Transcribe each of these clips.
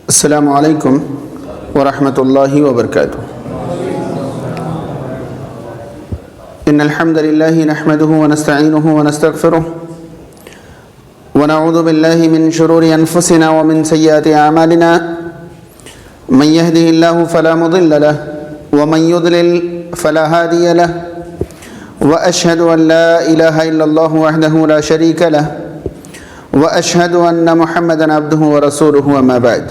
السلام علیکم ورحمۃ اللہ وبرکاتہ۔ ان الحمد للہ نحمده ونستعینه ونستغفره ونعوذ باللہ من شرور انفسنا ومن سیئات اعمالنا من يهده الله فلا مضل له ومن يضلل فلا هادي له واشهد ان لا اله الا الله وحده لا شريك له واشهد ان محمدا عبده ورسوله اما بعد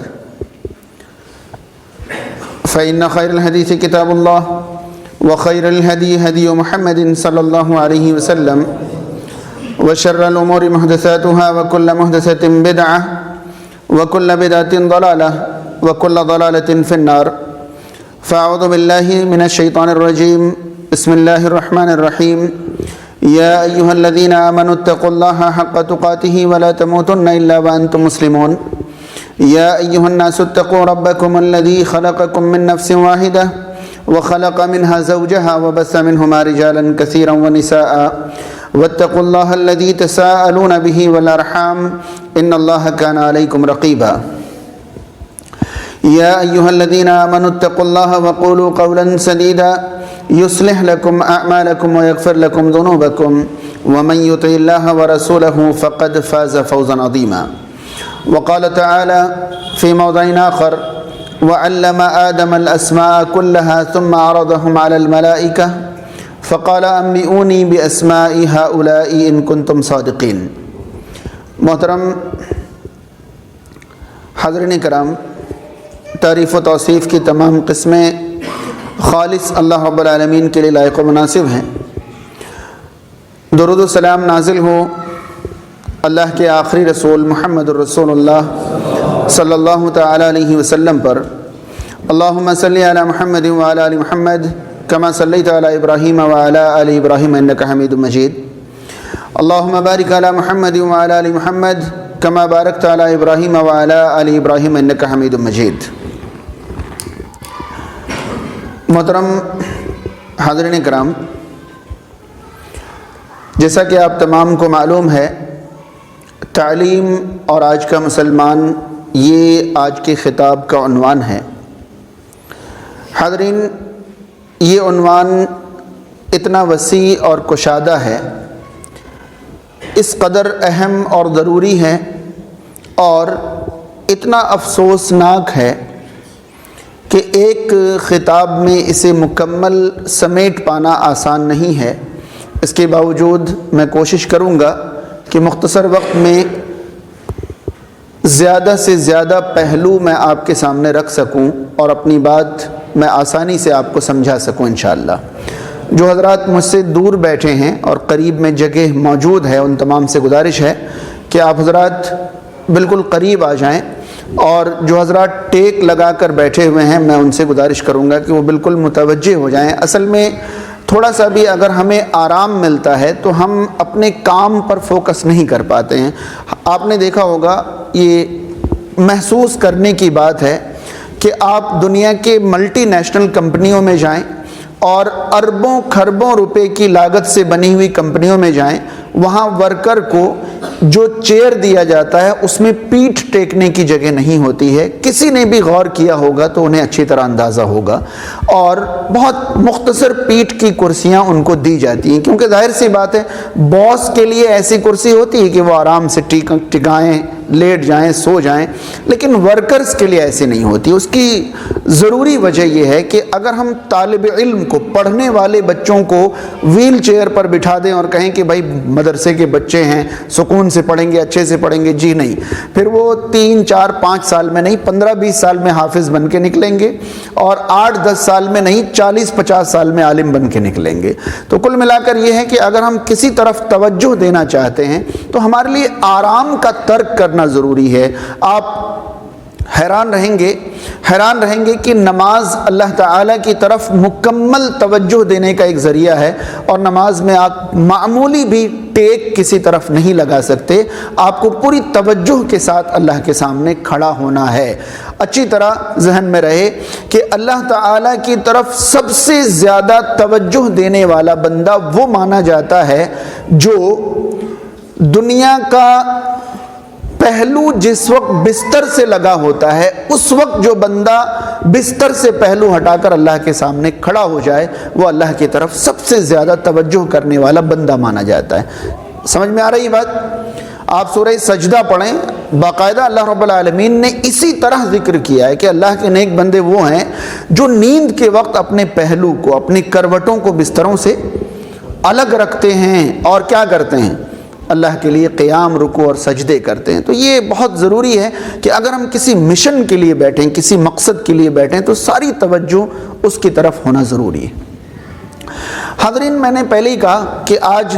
فإن خير الحديث كتاب الله وخير الهدي هدي محمد صلى الله عليه وسلم وشر الأمور محدثاتها وكل محدثة بدعة وكل بدعة ضلالة وكل ضلالة في النار فأعوذ بالله من الشيطان الرجيم بسم الله الرحمن الرحيم يا أيها الذين آمنوا اتقوا الله حق تقاته ولا تموتن إلا وأنتم مسلمون يا أيها الناس اتقوا ربكم الذي خلقكم من نفس واحدة وخلق منها زوجها وبث منهما رجالا كثيرا ونساء واتقوا الله الذي تساءلون به والأرحام إن الله كان عليكم رقيبا يا أيها الذين آمنوا اتقوا الله وقولوا قولا سديدا يصلح لكم أعمالكم ويغفر لكم ذنوبكم ومن يطع الله ورسوله فقد فاز فوزا عظيما وقال تعالى في موضع آخر وعلم آدم الأسماء كلها ثم عرضهم على الملائكة فقال أنبئوني بأسماء هؤلاء إن كنتم صادقين۔ محترم حاضرین کرام، تعریف و توصیف کی تمام قسمیں خالص اللہ رب العالمین کے لیے لائق و مناسب ہیں۔ درود و سلام نازل ہو اللہ کے آخری رسول محمد الرسول اللہ صلی اللہ تعالی علیہ وسلم پر۔ اللہم صلی علی محمد وعلی آل محمد کما صلیت علی ابراہیم وعلی آل ابراہیم انکا حمید مجید۔ اللہم بارک علی محمد وعلی آل محمد کما بارکت علی ابراہیم وعلی آل ابراہیم انکا حمید مجید۔ محترم حاضرین کرام، جیسا کہ آپ تمام کو معلوم ہے، تعلیم اور آج کا مسلمان یہ آج کے خطاب کا عنوان ہے۔ حاضرین، یہ عنوان اتنا وسیع اور کشادہ ہے، اس قدر اہم اور ضروری ہے اور اتنا افسوسناک ہے کہ ایک خطاب میں اسے مکمل سمیٹ پانا آسان نہیں ہے۔ اس کے باوجود میں کوشش کروں گا کہ مختصر وقت میں زیادہ سے زیادہ پہلو میں آپ کے سامنے رکھ سکوں اور اپنی بات میں آسانی سے آپ کو سمجھا سکوں انشاءاللہ۔ جو حضرات مجھ سے دور بیٹھے ہیں اور قریب میں جگہ موجود ہے، ان تمام سے گزارش ہے کہ آپ حضرات بالکل قریب آ جائیں، اور جو حضرات ٹیک لگا کر بیٹھے ہوئے ہیں میں ان سے گزارش کروں گا کہ وہ بالکل متوجہ ہو جائیں۔ اصل میں تھوڑا سا بھی اگر ہمیں آرام ملتا ہے تو ہم اپنے کام پر فوکس نہیں کر پاتے ہیں۔ آپ نے دیکھا ہوگا، یہ محسوس کرنے کی بات ہے کہ آپ دنیا کے ملٹی نیشنل کمپنیوں میں جائیں اور اربوں کھربوں روپے کی لاگت سے بنی ہوئی کمپنیوں میں جائیں، وہاں ورکر کو جو چیئر دیا جاتا ہے اس میں پیٹھ ٹیکنے کی جگہ نہیں ہوتی ہے۔ کسی نے بھی غور کیا ہوگا تو انہیں اچھی طرح اندازہ ہوگا، اور بہت مختصر پیٹھ کی کرسیاں ان کو دی جاتی ہیں، کیونکہ ظاہر سی بات ہے باس کے لیے ایسی کرسی ہوتی ہے کہ وہ آرام سے ٹکائیں، لیٹ جائیں، سو جائیں، لیکن ورکرز کے لیے ایسی نہیں ہوتی۔ اس کی ضروری وجہ یہ ہے کہ اگر ہم طالب علم کو، پڑھنے والے بچوں کو ویل چیئر پر بٹھا دیں اور کہیں کہ بھائی مدرسے کے بچے ہیں، سکون سے پڑھیں گے، اچھے سے پڑھیں گے، جی نہیں، پھر وہ 3 4 5 سال میں نہیں، 15 20 سال میں حافظ بن کے نکلیں گے، اور 8 10 سال میں نہیں، 40 50 سال میں عالم بن کے نکلیں گے۔ تو کل ملا کر یہ ہے کہ اگر ہم کسی طرف توجہ دینا چاہتے ہیں تو ہمارے لیے آرام کا ترک کرنا ضروری ہے۔ آپ حیران رہیں گے کہ نماز اللہ تعالیٰ کی طرف مکمل توجہ دینے کا ایک ذریعہ ہے، اور نماز میں آپ معمولی بھی ٹیک کسی طرف نہیں لگا سکتے۔ آپ کو پوری توجہ کے ساتھ اللہ کے سامنے کھڑا ہونا ہے۔ اچھی طرح ذہن میں رہے کہ اللہ تعالیٰ کی طرف سب سے زیادہ توجہ دینے والا بندہ وہ مانا جاتا ہے جو دنیا کا پہلو جس وقت بستر سے لگا ہوتا ہے، اس وقت جو بندہ بستر سے پہلو ہٹا کر اللہ کے سامنے کھڑا ہو جائے، وہ اللہ کی طرف سب سے زیادہ توجہ کرنے والا بندہ مانا جاتا ہے۔ سمجھ میں آ رہی بات؟ آپ سورہ سجدہ پڑھیں، باقاعدہ اللہ رب العالمین نے اسی طرح ذکر کیا ہے کہ اللہ کے نیک بندے وہ ہیں جو نیند کے وقت اپنے پہلو کو، اپنی کروٹوں کو بستروں سے الگ رکھتے ہیں اور کیا کرتے ہیں؟ اللہ کے لیے قیام، رکوع اور سجدے کرتے ہیں۔ تو یہ بہت ضروری ہے کہ اگر ہم کسی مشن کے لیے بیٹھیں، کسی مقصد کے لیے بیٹھیں، تو ساری توجہ اس کی طرف ہونا ضروری ہے۔ حاضرین، میں نے پہلے ہی کہا کہ آج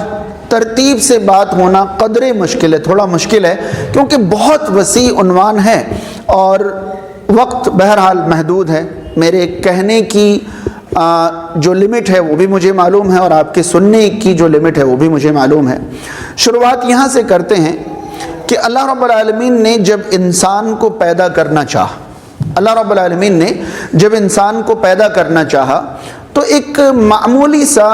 ترتیب سے بات ہونا قدرے مشکل ہے، تھوڑا مشکل ہے، کیونکہ بہت وسیع عنوان ہے اور وقت بہرحال محدود ہے۔ میرے کہنے کی جو لمٹ ہے وہ بھی مجھے معلوم ہے، اور آپ کے سننے کی جو لمٹ ہے وہ بھی مجھے معلوم ہے۔ شروعات یہاں سے کرتے ہیں کہ اللہ رب العالمین نے جب انسان کو پیدا کرنا چاہا، اللہ رب العالمین نے جب انسان کو پیدا کرنا چاہا تو ایک معمولی سا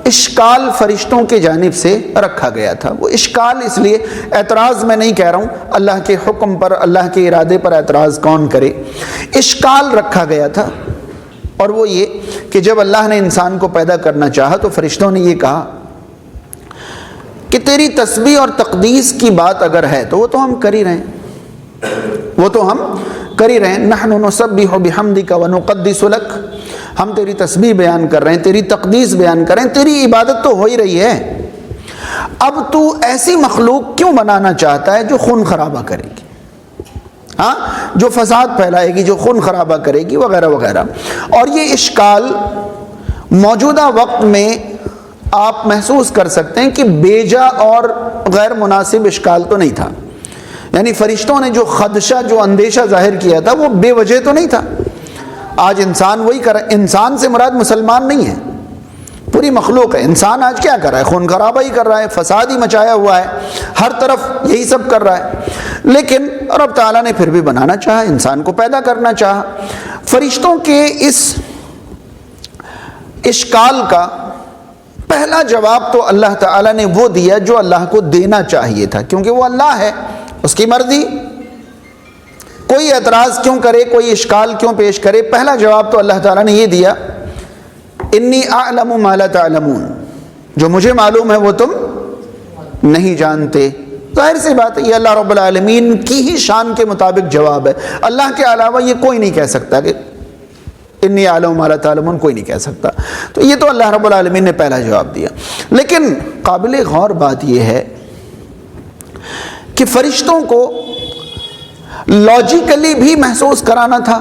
اشکال فرشتوں کے جانب سے رکھا گیا تھا۔ وہ اشکال اس لیے، اعتراض میں نہیں کہہ رہا ہوں، اللہ کے حکم پر، اللہ کے ارادے پر اعتراض کون کرے، اشکال رکھا گیا تھا، اور وہ یہ کہ جب اللہ نے انسان کو پیدا کرنا چاہا تو فرشتوں نے یہ کہا کہ تیری تسبیح اور تقدیس کی بات اگر ہے تو وہ تو ہم کر ہی رہے ہیں، وہ تو ہم کر ہی رہے ہیں۔ نحن نسبح بحمدک ونقدس لک، ہم تیری تسبیح بیان کر رہے ہیں، تیری تقدیس بیان کر رہے ہیں، تیری عبادت تو ہو ہی رہی ہے، اب تو ایسی مخلوق کیوں بنانا چاہتا ہے جو خون خرابہ کرے گی، ہاں، جو فساد پھیلائے گی، جو خون خرابہ کرے گی، وغیرہ وغیرہ۔ اور یہ اشکال موجودہ وقت میں آپ محسوس کر سکتے ہیں کہ بیجا اور غیر مناسب اشکال تو نہیں تھا، یعنی فرشتوں نے جو خدشہ، جو اندیشہ ظاہر کیا تھا وہ بے وجہ تو نہیں تھا۔ آج انسان وہی کر رہا ہے، انسان سے مراد مسلمان نہیں ہے، پوری مخلوق ہے۔ انسان آج کیا کر رہا ہے؟ خون خرابہ ہی کر رہا ہے، فساد ہی مچایا ہوا ہے، ہر طرف یہی سب کر رہا ہے، لیکن رب تعالیٰ نے پھر بھی بنانا چاہا، انسان کو پیدا کرنا چاہا۔ فرشتوں کے اس اشکال کا پہلا جواب تو اللہ تعالیٰ نے وہ دیا جو اللہ کو دینا چاہیے تھا، کیونکہ وہ اللہ ہے، اس کی مرضی، کوئی اعتراض کیوں کرے، کوئی اشکال کیوں پیش کرے۔ پہلا جواب تو اللہ تعالیٰ نے یہ دیا، انی اعلم ما لا تعلمون، جو مجھے معلوم ہے وہ تم نہیں جانتے۔ ظاہر سی بات ہے، یہ اللہ رب العالمین کی ہی شان کے مطابق جواب ہے، اللہ کے علاوہ یہ کوئی نہیں کہہ سکتا کہ انی اعلم ما لا تعلمون، کوئی نہیں کہہ سکتا۔ تو یہ تو اللہ رب العالمین نے پہلا جواب دیا، لیکن قابل غور بات یہ ہے کہ فرشتوں کو لاجیکلی بھی محسوس کرانا تھا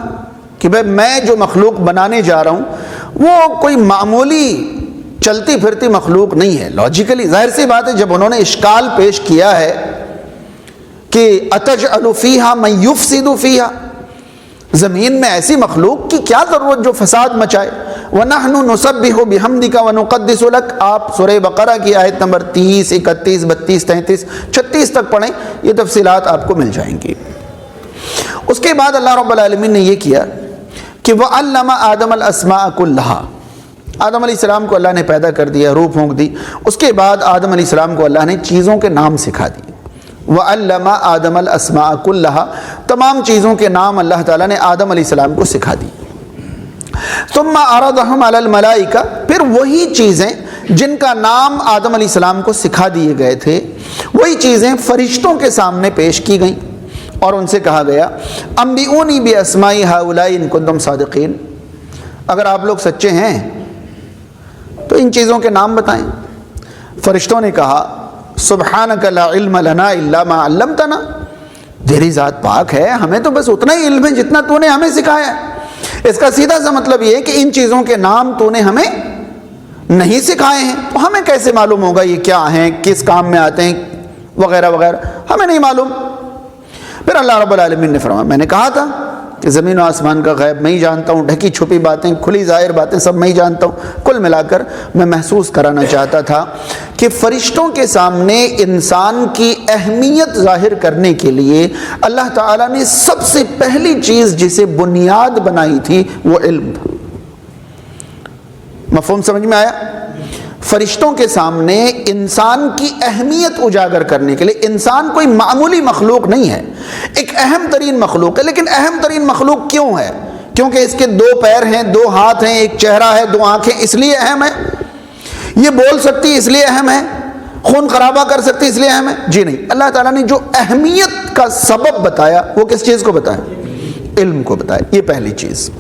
کہ بھئی میں جو مخلوق بنانے جا رہا ہوں وہ کوئی معمولی چلتی پھرتی مخلوق نہیں ہے۔ لاجیکلی ظاہر سی بات ہے، جب انہوں نے اشکال پیش کیا ہے کہ اتجعل فیہا من یفسد فیہا، زمین میں ایسی مخلوق کی کیا ضرورت جو فساد مچائے، وَنَحْنُ نُسَبِّحُ بِحَمْدِكَ وَنُقَدِّسُ لَكَ، آپ سورہ بقرہ کی آیت نمبر 30، 31، 32، 33، 36 تک پڑھیں، یہ تفصیلات آپ کو مل جائیں گی۔ اس کے بعد اللہ رب العالمین نے یہ کیا کہ وَعَلَّمَ آدَمَ الْأَسْمَاءَ كُلَّهَا، آدم علیہ السلام کو اللہ نے پیدا کر دیا، روح پھونک دی، اس کے بعد آدم علیہ السلام کو اللہ نے چیزوں کے نام سکھا دیے۔ وَعَلَّمَ آدَمَ الْأَسْمَاءَ كُلَّهَا، تمام چیزوں کے نام اللہ تعالیٰ نے آدم علیہ السلام کو سکھا دی۔ ثُمَّ عَرَضَهُمْ عَلَى الْمَلَائِكَةِ، پھر وہی چیزیں جن کا نام آدم علیہ السلام کو سکھا دیے گئے تھے، وہی چیزیں فرشتوں کے سامنے پیش کی گئیں، اور ان سے کہا گیا انبئونی باسماء ہؤلاء ان کنتم صادقین، اگر آپ لوگ سچے ہیں تو ان چیزوں کے نام بتائیں۔ فرشتوں نے کہا سبحانک لا علم لنا الا ما علمتنا، تیری ذات پاک ہے، ہمیں تو بس اتنا ہی علم ہے جتنا تو نے ہمیں سکھایا ہے۔ اس کا سیدھا سا مطلب یہ ہے کہ ان چیزوں کے نام تو نے ہمیں نہیں سکھائے ہیں، تو ہمیں کیسے معلوم ہوگا یہ کیا ہیں، کس کام میں آتے ہیں، وغیرہ وغیرہ، ہمیں نہیں معلوم۔ پھر اللہ رب العالمین نے فرمایا میں نے کہا تھا کہ زمین و آسمان کا غیب میں ہی جانتا ہوں، ڈھکی چھپی باتیں، کھلی ظاہر باتیں سب میں ہی جانتا ہوں۔ کل ملا کر میں محسوس کرانا چاہتا تھا کہ فرشتوں کے سامنے انسان کی اہمیت ظاہر کرنے کے لیے اللہ تعالیٰ نے سب سے پہلی چیز جسے بنیاد بنائی تھی وہ علم تھا۔ مفہوم سمجھ میں آیا؟ فرشتوں کے سامنے انسان کی اہمیت اجاگر کرنے کے لیے. انسان کوئی معمولی مخلوق نہیں ہے، ایک اہم ترین مخلوق ہے. لیکن اہم ترین مخلوق کیوں ہے؟ کیونکہ اس کے 2 پیر ہیں، 2 ہاتھ ہیں، ایک چہرہ ہے، 2 آنکھیں، اس لیے اہم ہے. یہ بول سکتی اس لیے اہم ہے، خون خرابہ کر سکتی اس لیے اہم ہے؟ جی نہیں. اللہ تعالیٰ نے جو اہمیت کا سبب بتایا وہ کس چیز کو بتایا؟ علم کو بتایا. یہ پہلی چیز.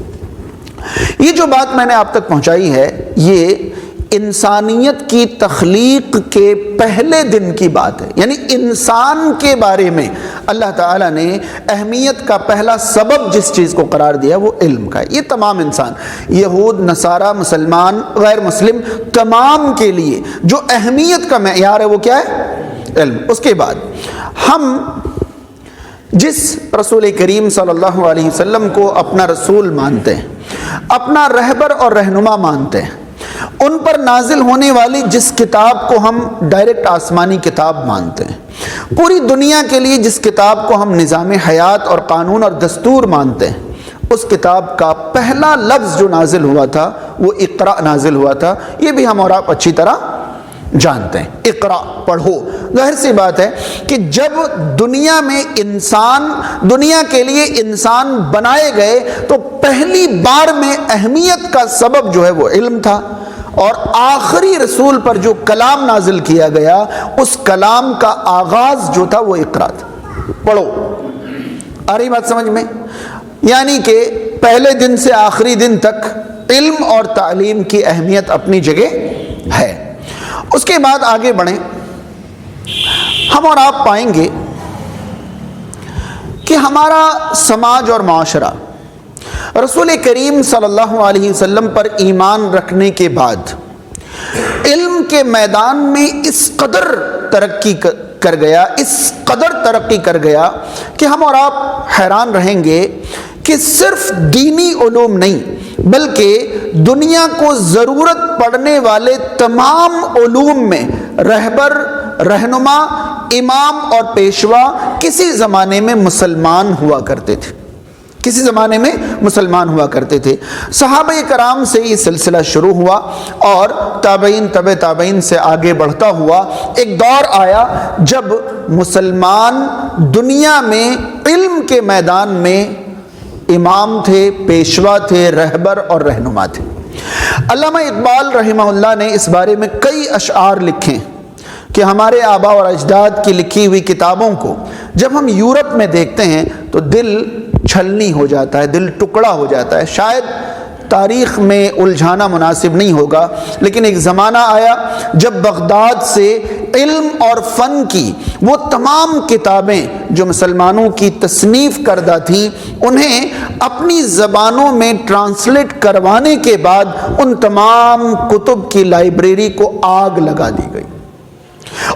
یہ جو بات میں نے آپ تک پہنچائی ہے یہ انسانیت کی تخلیق کے پہلے دن کی بات ہے. یعنی انسان کے بارے میں اللہ تعالیٰ نے اہمیت کا پہلا سبب جس چیز کو قرار دیا وہ علم کا ہے. یہ تمام انسان، یہود، نصارہ، مسلمان، غیر مسلم، تمام کے لیے جو اہمیت کا معیار ہے وہ کیا ہے؟ علم. اس کے بعد ہم جس رسول کریم صلی اللہ علیہ وسلم کو اپنا رسول مانتے ہیں، اپنا رہبر اور رہنما مانتے ہیں، ان پر نازل ہونے والی جس کتاب کو ہم ڈائریکٹ آسمانی کتاب مانتے ہیں، پوری دنیا کے لیے جس کتاب کو ہم نظام حیات اور قانون اور دستور مانتے ہیں، اس کتاب کا پہلا لفظ جو نازل ہوا تھا وہ اقرا نازل ہوا تھا. یہ بھی ہم اور آپ اچھی طرح جانتے ہیں. اقرا پڑھو. ظاہر سی بات ہے کہ جب دنیا میں انسان، دنیا کے لیے انسان بنائے گئے تو پہلی بار میں اہمیت کا سبب جو ہے وہ علم تھا. اور آخری رسول پر جو کلام نازل کیا گیا اس کلام کا آغاز جو تھا وہ اقرا تھا. پڑھو. آ رہی بات سمجھ میں؟ یعنی کہ پہلے دن سے آخری دن تک علم اور تعلیم کی اہمیت اپنی جگہ ہے. اس کے بعد آگے بڑھیں. ہم اور آپ پائیں گے کہ ہمارا سماج اور معاشرہ رسول کریم صلی اللہ علیہ وسلم پر ایمان رکھنے کے بعد علم کے میدان میں اس قدر ترقی کر گیا، اس قدر ترقی کر گیا کہ ہم اور آپ حیران رہیں گے کہ صرف دینی علوم نہیں بلکہ دنیا کو ضرورت پڑنے والے تمام علوم میں رہبر، رہنما، امام اور پیشوا کسی زمانے میں مسلمان ہوا کرتے تھے. کسی زمانے میں مسلمان ہوا کرتے تھے. صحابہ کرام سے یہ سلسلہ شروع ہوا اور تابعین، تبع تابعین سے آگے بڑھتا ہوا. ایک دور آیا جب مسلمان دنیا میں علم کے میدان میں امام تھے، پیشوا تھے، رہبر اور رہنما تھے. علامہ اقبال رحمہ اللہ نے اس بارے میں کئی اشعار لکھے کہ ہمارے آباء اور اجداد کی لکھی ہوئی کتابوں کو جب ہم یورپ میں دیکھتے ہیں تو دل چھلنی ہو جاتا ہے، دل ٹکڑا ہو جاتا ہے. شاید تاریخ میں الجھانا مناسب نہیں ہوگا لیکن ایک زمانہ آیا جب بغداد سے علم اور فن کی وہ تمام کتابیں جو مسلمانوں کی تصنیف کردہ تھیں انہیں اپنی زبانوں میں ٹرانسلیٹ کروانے کے بعد ان تمام کتب کی لائبریری کو آگ لگا دی گئی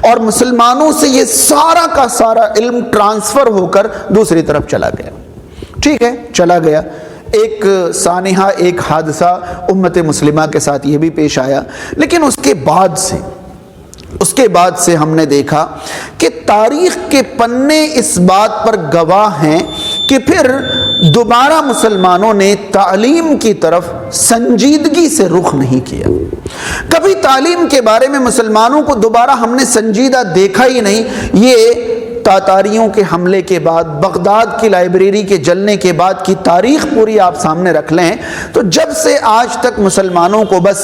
اور مسلمانوں سے یہ سارا کا سارا علم ٹرانسفر ہو کر دوسری طرف چلا گیا. ٹھیک ہے، چلا گیا. ایک سانحہ، ایک حادثہ امت مسلمہ کے ساتھ یہ بھی پیش آیا. لیکن اس کے بعد سے ہم نے دیکھا کہ تاریخ کے پنے اس بات پر گواہ ہیں کہ پھر دوبارہ مسلمانوں نے تعلیم کی طرف سنجیدگی سے رخ نہیں کیا. کبھی تعلیم کے بارے میں مسلمانوں کو دوبارہ ہم نے سنجیدہ دیکھا ہی نہیں. یہ تاتاریوں کے حملے کے بعد، بغداد کی لائبریری کے جلنے کے بعد کی تاریخ پوری آپ سامنے رکھ لیں تو جب سے آج تک مسلمانوں کو بس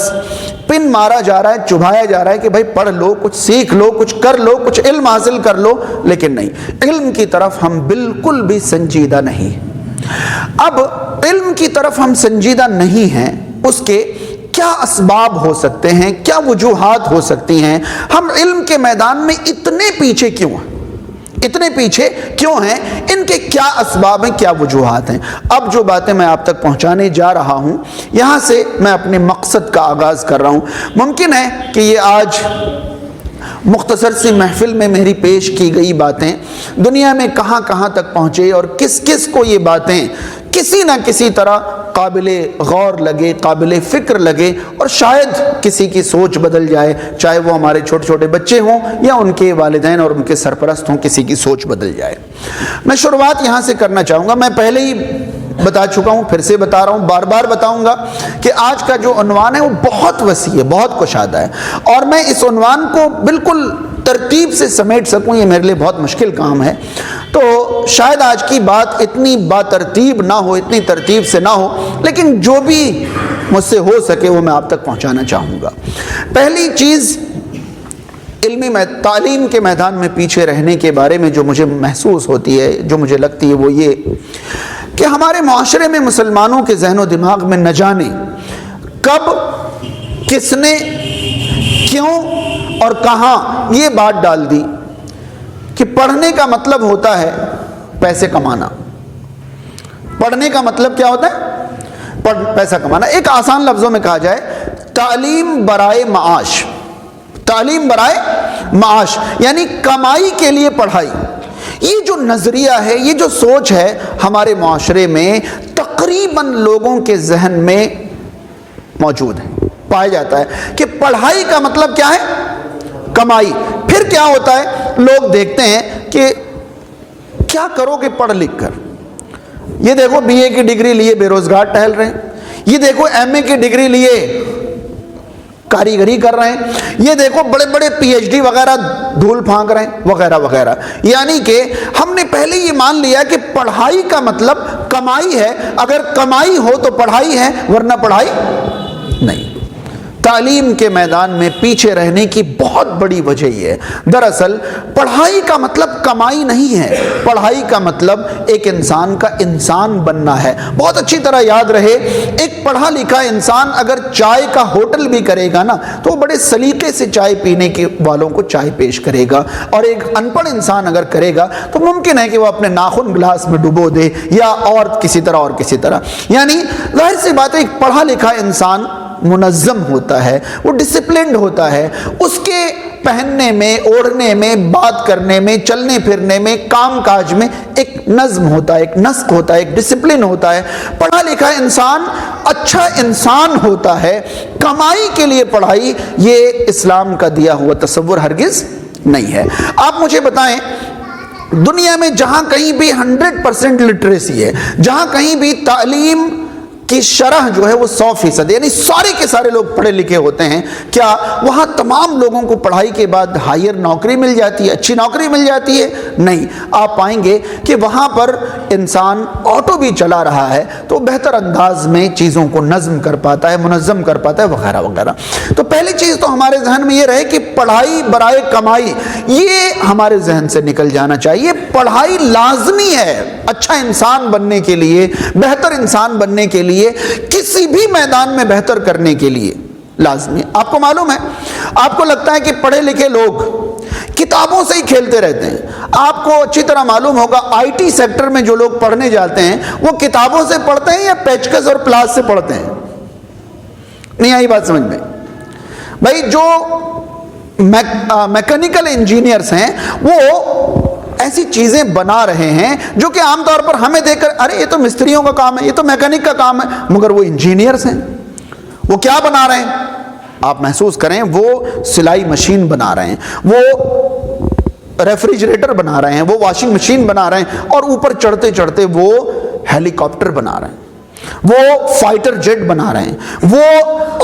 پن مارا جا رہا ہے، چبھایا جا رہا ہے کہ بھائی پڑھ لو، کچھ سیکھ لو، کچھ کر لو، کچھ علم حاصل کر لو. لیکن نہیں، علم کی طرف ہم بالکل بھی سنجیدہ نہیں. اب علم کی طرف ہم سنجیدہ نہیں ہیں، اس کے کیا اسباب ہو سکتے ہیں، کیا وجوہات ہو سکتی ہیں؟ ہم علم کے میدان میں اتنے پیچھے کیوں ہیں، اتنے پیچھے کیوں ہیں؟ ان کے کیا اسباب ہیں، کیا وجوہات ہیں؟ اب جو باتیں میں آپ تک پہنچانے جا رہا ہوں یہاں سے میں اپنے مقصد کا آغاز کر رہا ہوں. ممکن ہے کہ یہ آج مختصر سی محفل میں میری پیش کی گئی باتیں دنیا میں کہاں کہاں تک پہنچے اور کس کس کو یہ باتیں کسی نہ کسی طرح قابل غور لگے، قابل فکر لگے اور شاید کسی کی سوچ بدل جائے، چاہے وہ ہمارے چھوٹے چھوٹے بچے ہوں یا ان کے والدین اور ان کے سرپرست ہوں، کسی کی سوچ بدل جائے. میں شروعات یہاں سے کرنا چاہوں گا. میں پہلے ہی بتا چکا ہوں، پھر سے بتا رہا ہوں، بار بار بتاؤں گا کہ آج کا جو عنوان ہے وہ بہت وسیع ہے، بہت کشادہ ہے، اور میں اس عنوان کو بالکل ترتیب سے سمیٹ سکوں یہ میرے لیے بہت مشکل کام ہے، تو شاید آج کی بات اتنی باترتیب نہ ہو، اتنی ترتیب سے نہ ہو، لیکن جو بھی مجھ سے ہو سکے وہ میں آپ تک پہنچانا چاہوں گا۔ پہلی چیز تعلیم کے میدان میں پیچھے رہنے کے بارے میں جو مجھے محسوس ہوتی ہے، جو مجھے لگتی ہے، وہ یہ کہ ہمارے معاشرے میں مسلمانوں کے ذہن و دماغ میں نہ جانے کب، کس نے، کیوں اور کہاں یہ بات ڈال دی کہ پڑھنے کا مطلب ہوتا ہے پیسے کمانا۔ پڑھنے کا مطلب کیا ہوتا ہے؟ پیسہ کمانا۔ ایک آسان لفظوں میں کہا جائے تعلیم برائے معاش، تعلیم برائے معاش یعنی کمائی کے لیے پڑھائی۔ یہ جو نظریہ ہے، یہ جو سوچ ہے ہمارے معاشرے میں تقریباً لوگوں کے ذہن میں موجود ہے، پایا جاتا ہے کہ پڑھائی کا مطلب کیا ہے؟ کمائی۔ پھر کیا ہوتا ہے؟ لوگ دیکھتے ہیں کہ کیا کرو گے پڑھ لکھ کر؟ یہ دیکھو بی اے کی ڈگری لیے بے روزگار ٹہل رہے ہیں، یہ دیکھو ایم اے کی ڈگری لیے کاریگری کر رہے ہیں، یہ دیکھو بڑے بڑے پی ایچ ڈی وغیرہ دھول پھانک رہے ہیں، وغیرہ وغیرہ۔ یعنی کہ ہم نے پہلے یہ مان لیا کہ پڑھائی کا مطلب کمائی ہے، اگر کمائی ہو تو پڑھائی ہے، ورنہ پڑھائی نہیں۔ تعلیم کے میدان میں پیچھے رہنے کی بہت بڑی وجہ یہ ہے۔ دراصل پڑھائی کا مطلب کمائی نہیں ہے، پڑھائی کا مطلب ایک انسان کا انسان بننا ہے۔ بہت اچھی طرح یاد رہے، ایک پڑھا لکھا انسان اگر چائے کا ہوٹل بھی کرے گا نا تو وہ بڑے سلیقے سے چائے پینے کے والوں کو چائے پیش کرے گا، اور ایک ان پڑھ انسان اگر کرے گا تو ممکن ہے کہ وہ اپنے ناخن گلاس میں ڈبو دے یا اور کسی طرح۔ یعنی ظاہر سی بات ہے ایک پڑھا لکھا انسان منظم ہوتا ہے، وہ ڈسپلنڈ ہوتا ہے، اس کے پہننے میں، اوڑھنے میں، بات کرنے میں، چلنے پھرنے میں، کام کاج میں ایک نظم ہوتا ہے، ایک نسق ہوتا ہے، ایک ڈسپلن ہوتا ہے۔ پڑھا لکھا انسان اچھا انسان ہوتا ہے۔ کمائی کے لیے پڑھائی یہ اسلام کا دیا ہوا تصور ہرگز نہیں ہے۔ آپ مجھے بتائیں دنیا میں جہاں کہیں بھی 100% لٹریسی ہے، جہاں کہیں بھی تعلیم کی شرح جو ہے وہ 100% یعنی سارے کے سارے لوگ پڑھے لکھے ہوتے ہیں، کیا وہاں تمام لوگوں کو پڑھائی کے بعد ہائر نوکری مل جاتی ہے، اچھی نوکری مل جاتی ہے؟ نہیں۔ آپ پائیں گے کہ وہاں پر انسان آٹو بھی چلا رہا ہے تو بہتر انداز میں چیزوں کو نظم کر پاتا ہے، منظم کر پاتا ہے، وغیرہ وغیرہ۔ تو پہلی چیز تو ہمارے ذہن میں یہ رہے کہ پڑھائی برائے کمائی، یہ ہمارے ذہن سے نکل جانا چاہیے۔ پڑھائی لازمی ہے اچھا انسان بننے کے لیے، بہتر انسان بننے کے لیے، کسی بھی میدان میں بہتر کرنے کے لیے لازمی ہے۔ آپ کو معلوم ہے، آپ کو لگتا ہے کہ پڑھے لکھے لوگ کتابوں سے ہی کھیلتے رہتے ہیں۔ آپ کو اچھی طرح معلوم ہوگا آئی ٹی سیکٹر میں جو لوگ پڑھنے جاتے ہیں وہ کتابوں سے پڑھتے ہیں یا پیچکس اور پلاس سے پڑھتے ہیں؟ نہیں آئی بات سمجھ میں؟ بھائی جو میکینیکل انجینئرز ہیں وہ ایسی چیزیں بنا رہے ہیں جو کہ عام طور پر ہمیں دیکھ کر ارے یہ تو مستریوں کا کام ہے، یہ تو میکینک کا کام ہے، مگر وہ انجینئرز ہیں۔ وہ کیا بنا رہے ہیں؟ آپ محسوس کریں، وہ سلائی مشین بنا رہے ہیں، وہ ریفریجریٹر بنا رہے ہیں، وہ واشنگ مشین بنا رہے ہیں، اور اوپر چڑھتے چڑھتے وہ ہیلی کاپٹر بنا رہے ہیں، وہ فائٹر جیٹ بنا رہے ہیں، وہ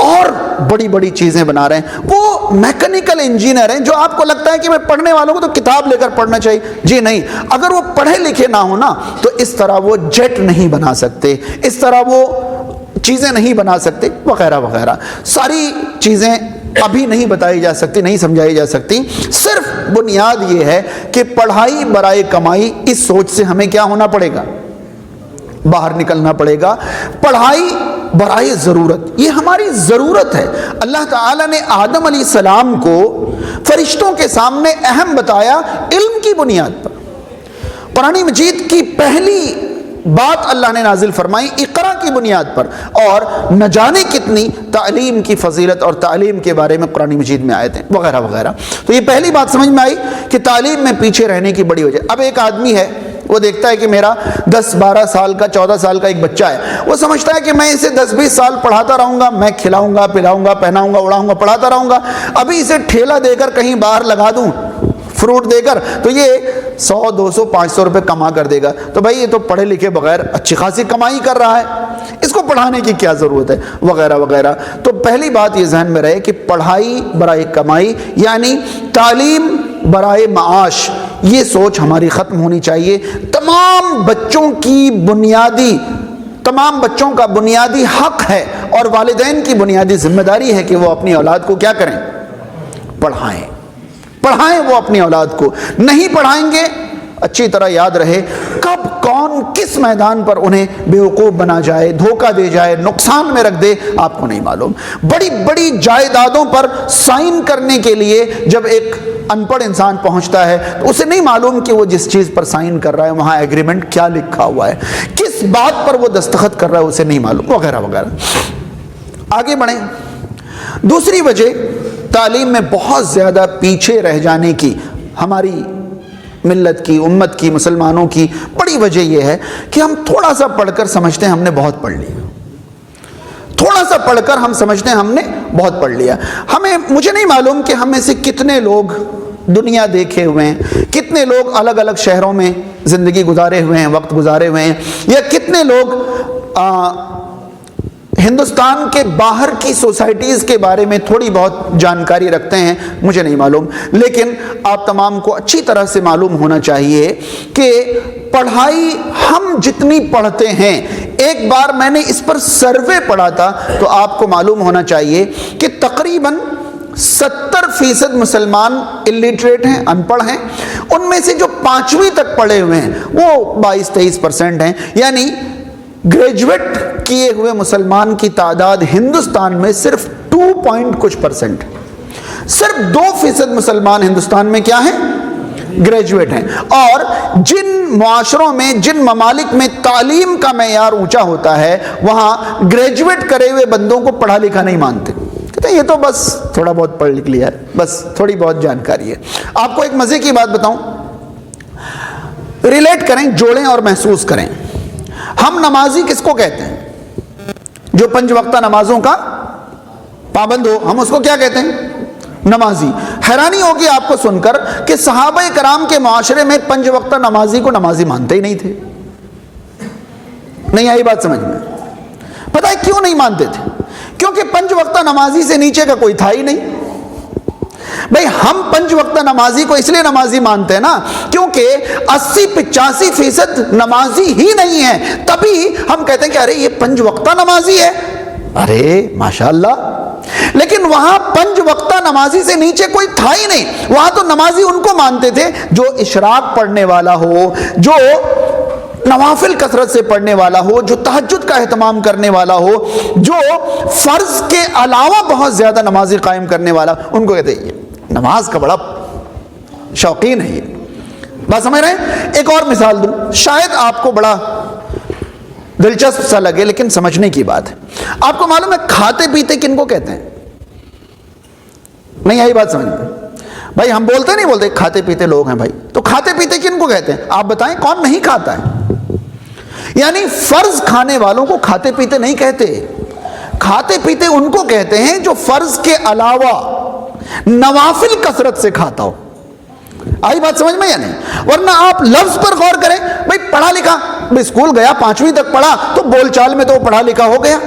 اور بڑی بڑی چیزیں بنا رہے ہیں۔ وہ میکینیکل انجینئر ہیں جو آپ کو لگتا ہے کہ میں پڑھنے والوں کو تو کتاب لے کر پڑھنا چاہیے، جی نہیں۔ اگر وہ پڑھے لکھے نہ ہو نا تو اس طرح وہ جیٹ نہیں بنا سکتے، اس طرح وہ چیزیں نہیں بنا سکتے، وغیرہ وغیرہ۔ ساری چیزیں ابھی نہیں بتائی جا سکتی، نہیں سمجھائی جا سکتی۔ صرف بنیاد یہ ہے کہ پڑھائی برائے کمائی، اس سوچ سے ہمیں کیا ہونا پڑے گا؟ باہر نکلنا پڑے گا۔ پڑھائی برائے ضرورت، یہ ہماری ضرورت ہے۔ اللہ تعالیٰ نے آدم علیہ السلام کو فرشتوں کے سامنے اہم بتایا علم کی بنیاد پر۔ قرآن مجید کی پہلی بات اللہ نے نازل فرمائی اقرا کی بنیاد پر، اور نہ جانے کتنی تعلیم کی فضیلت اور تعلیم کے بارے میں قرآن مجید میں آیتیں وغیرہ وغیرہ۔ تو یہ پہلی بات سمجھ میں آئی کہ تعلیم میں پیچھے رہنے کی بڑی وجہ۔ اب ایک آدمی ہے، وہ دیکھتا ہے کہ میرا 10-12 سال کا 14 سال کا ایک بچہ ہے، وہ سمجھتا ہے کہ میں اسے 10-20 سال پڑھاتا رہوں گا، میں کھلاؤں گا، پلاؤں گا، پہناؤں گا، اڑاؤں گا، پڑھاتا رہوں گا۔ ابھی اسے ٹھیلا دے کر کہیں باہر لگا دوں، فروٹ دے کر، تو یہ 100 200 500 روپے کما کر دے گا تو بھائی یہ تو پڑھے لکھے بغیر اچھی خاصی کمائی کر رہا ہے، اس کو پڑھانے کی کیا ضرورت ہے، وغیرہ وغیرہ۔ تو پہلی بات یہ ذہن میں رہے کہ پڑھائی برائے کمائی، یعنی تعلیم برائے معاش، یہ سوچ ہماری ختم ہونی چاہیے۔ تمام بچوں کا بنیادی حق ہے اور والدین کی بنیادی ذمہ داری ہے کہ وہ اپنی اولاد کو کیا کریں، پڑھائیں وہ اپنی اولاد کو۔ نہیں پڑھائیں گے، اچھی طرح یاد رہے کب کون کس میدان پر انہیں بیوقوف بنا جائے، دھوکہ دے جائے، نقصان میں رکھ دے، آپ کو نہیں معلوم۔ بڑی بڑی جائیدادوں پر سائن کرنے کے لیے جب ایک ان پڑھ انسان پہنچتا ہے تو اسے نہیں معلوم کہ وہ جس چیز پر سائن کر رہا ہے وہاں ایگریمنٹ کیا لکھا ہوا ہے، کس بات پر وہ دستخط کر رہا ہے اسے نہیں معلوم، وغیرہ وغیرہ۔ آگے بڑھیں۔ دوسری وجہ تعلیم میں بہت زیادہ پیچھے رہ جانے کی، ہماری ملت کی، امت کی، مسلمانوں کی بڑی وجہ یہ ہے کہ ہم تھوڑا سا پڑھ کر سمجھتے ہیں ہم نے بہت پڑھ لیا، تھوڑا سا پڑھ کر ہم سمجھتے ہیں ہم نے بہت پڑھ لیا۔ مجھے نہیں معلوم کہ ہم میں سے کتنے لوگ دنیا دیکھے ہوئے ہیں، کتنے لوگ الگ الگ شہروں میں زندگی گزارے ہوئے ہیں، وقت گزارے ہوئے ہیں، یا کتنے لوگ ہندوستان کے باہر کی سوسائٹیز کے بارے میں تھوڑی بہت جانکاری رکھتے ہیں، مجھے نہیں معلوم۔ لیکن آپ تمام کو اچھی طرح سے معلوم ہونا چاہیے کہ پڑھائی ہم جتنی پڑھتے ہیں، ایک بار میں نے اس پر سروے پڑھا تھا تو آپ کو معلوم ہونا چاہیے کہ تقریباً 70% مسلمان اللیٹریٹ ہیں، ان پڑھ ہیں۔ ان میں سے جو 5ویں تک پڑھے ہوئے ہیں وہ 22-23% ہیں، یعنی گریجویٹ کیے ہوئے مسلمان کی تعداد ہندوستان میں صرف 2% صرف 2% مسلمان ہندوستان میں کیا ہیں، گریجویٹ ہیں۔ اور جن معاشروں میں، جن ممالک میں تعلیم کا معیار اونچا ہوتا ہے وہاں گریجویٹ کرے ہوئے بندوں کو پڑھا لکھا نہیں مانتے، کہتے ہیں یہ تو بس تھوڑا بہت پڑھ لکھ لیا ہے، بس تھوڑی بہت جانکاری ہے۔ آپ کو ایک مزے کی بات بتاؤں، ریلیٹ کریں، جوڑیں اور محسوس کریں۔ ہم نمازی کس کو کہتے ہیں؟ جو 5 وقتہ نمازوں کا پابند ہو، ہم اس کو کیا کہتے ہیں؟ نمازی۔ حیرانی ہوگی آپ کو سن کر کہ صحابہ کرام کے معاشرے میں 5 وقتہ نمازی کو نمازی مانتے ہی نہیں تھے۔ نہیں آئی بات سمجھ میں؟ پتہ ہے کیوں نہیں مانتے تھے؟ کیونکہ 5 وقتہ نمازی سے نیچے کا کوئی تھا ہی نہیں۔ بھئی ہم 5 وقتہ نمازی کو اس لیے نمازی مانتے ہیں نا کیونکہ 80-85% نمازی ہی نہیں ہے، تبھی ہم کہتے ہیں کہ ارے یہ 5 وقتہ نمازی ہے، ارے ماشاءاللہ۔ لیکن وہاں 5 وقتہ نمازی سے نیچے کوئی تھا ہی نہیں، وہاں تو نمازی ان کو مانتے تھے جو اشراق پڑھنے والا ہو، جو نوافل کثرت سے پڑھنے والا ہو، جو تہجد کا اہتمام کرنے والا ہو، جو فرض کے علاوہ بہت زیادہ نمازی قائم کرنے والا، ان کو کہتے ہیں نماز کا بڑا شوقین ہے یہ۔ بات سمجھ رہے ہیں؟ ایک اور مثال دوں، شاید آپ کو بڑا دلچسپ سا لگے لیکن سمجھنے کی بات ہے۔ آپ کو معلوم ہے کھاتے پیتے کن کو کہتے ہیں؟ نہیں آئی بات سمجھ میں؟ بھائی ہم بولتے نہیں بولتے کھاتے پیتے لوگ ہیں بھائی، تو کھاتے پیتے کن کو کہتے ہیں؟ آپ بتائیں کون نہیں کھاتا ہے؟ یعنی فرض کھانے والوں کو کھاتے پیتے نہیں کہتے، کھاتے پیتے ان کو کہتے ہیں جو فرض کے علاوہ نوافل کثرت سے کھاتا ہو۔ آئی بات سمجھ میں یا نہیں؟ ورنہ آپ لفظ پر غور کریں، بھئی پڑھا لکھا، بھئی اسکول گیا 5ویں تک پڑھا تو بول چال میں تو وہ پڑھا لکھا ہو گیا۔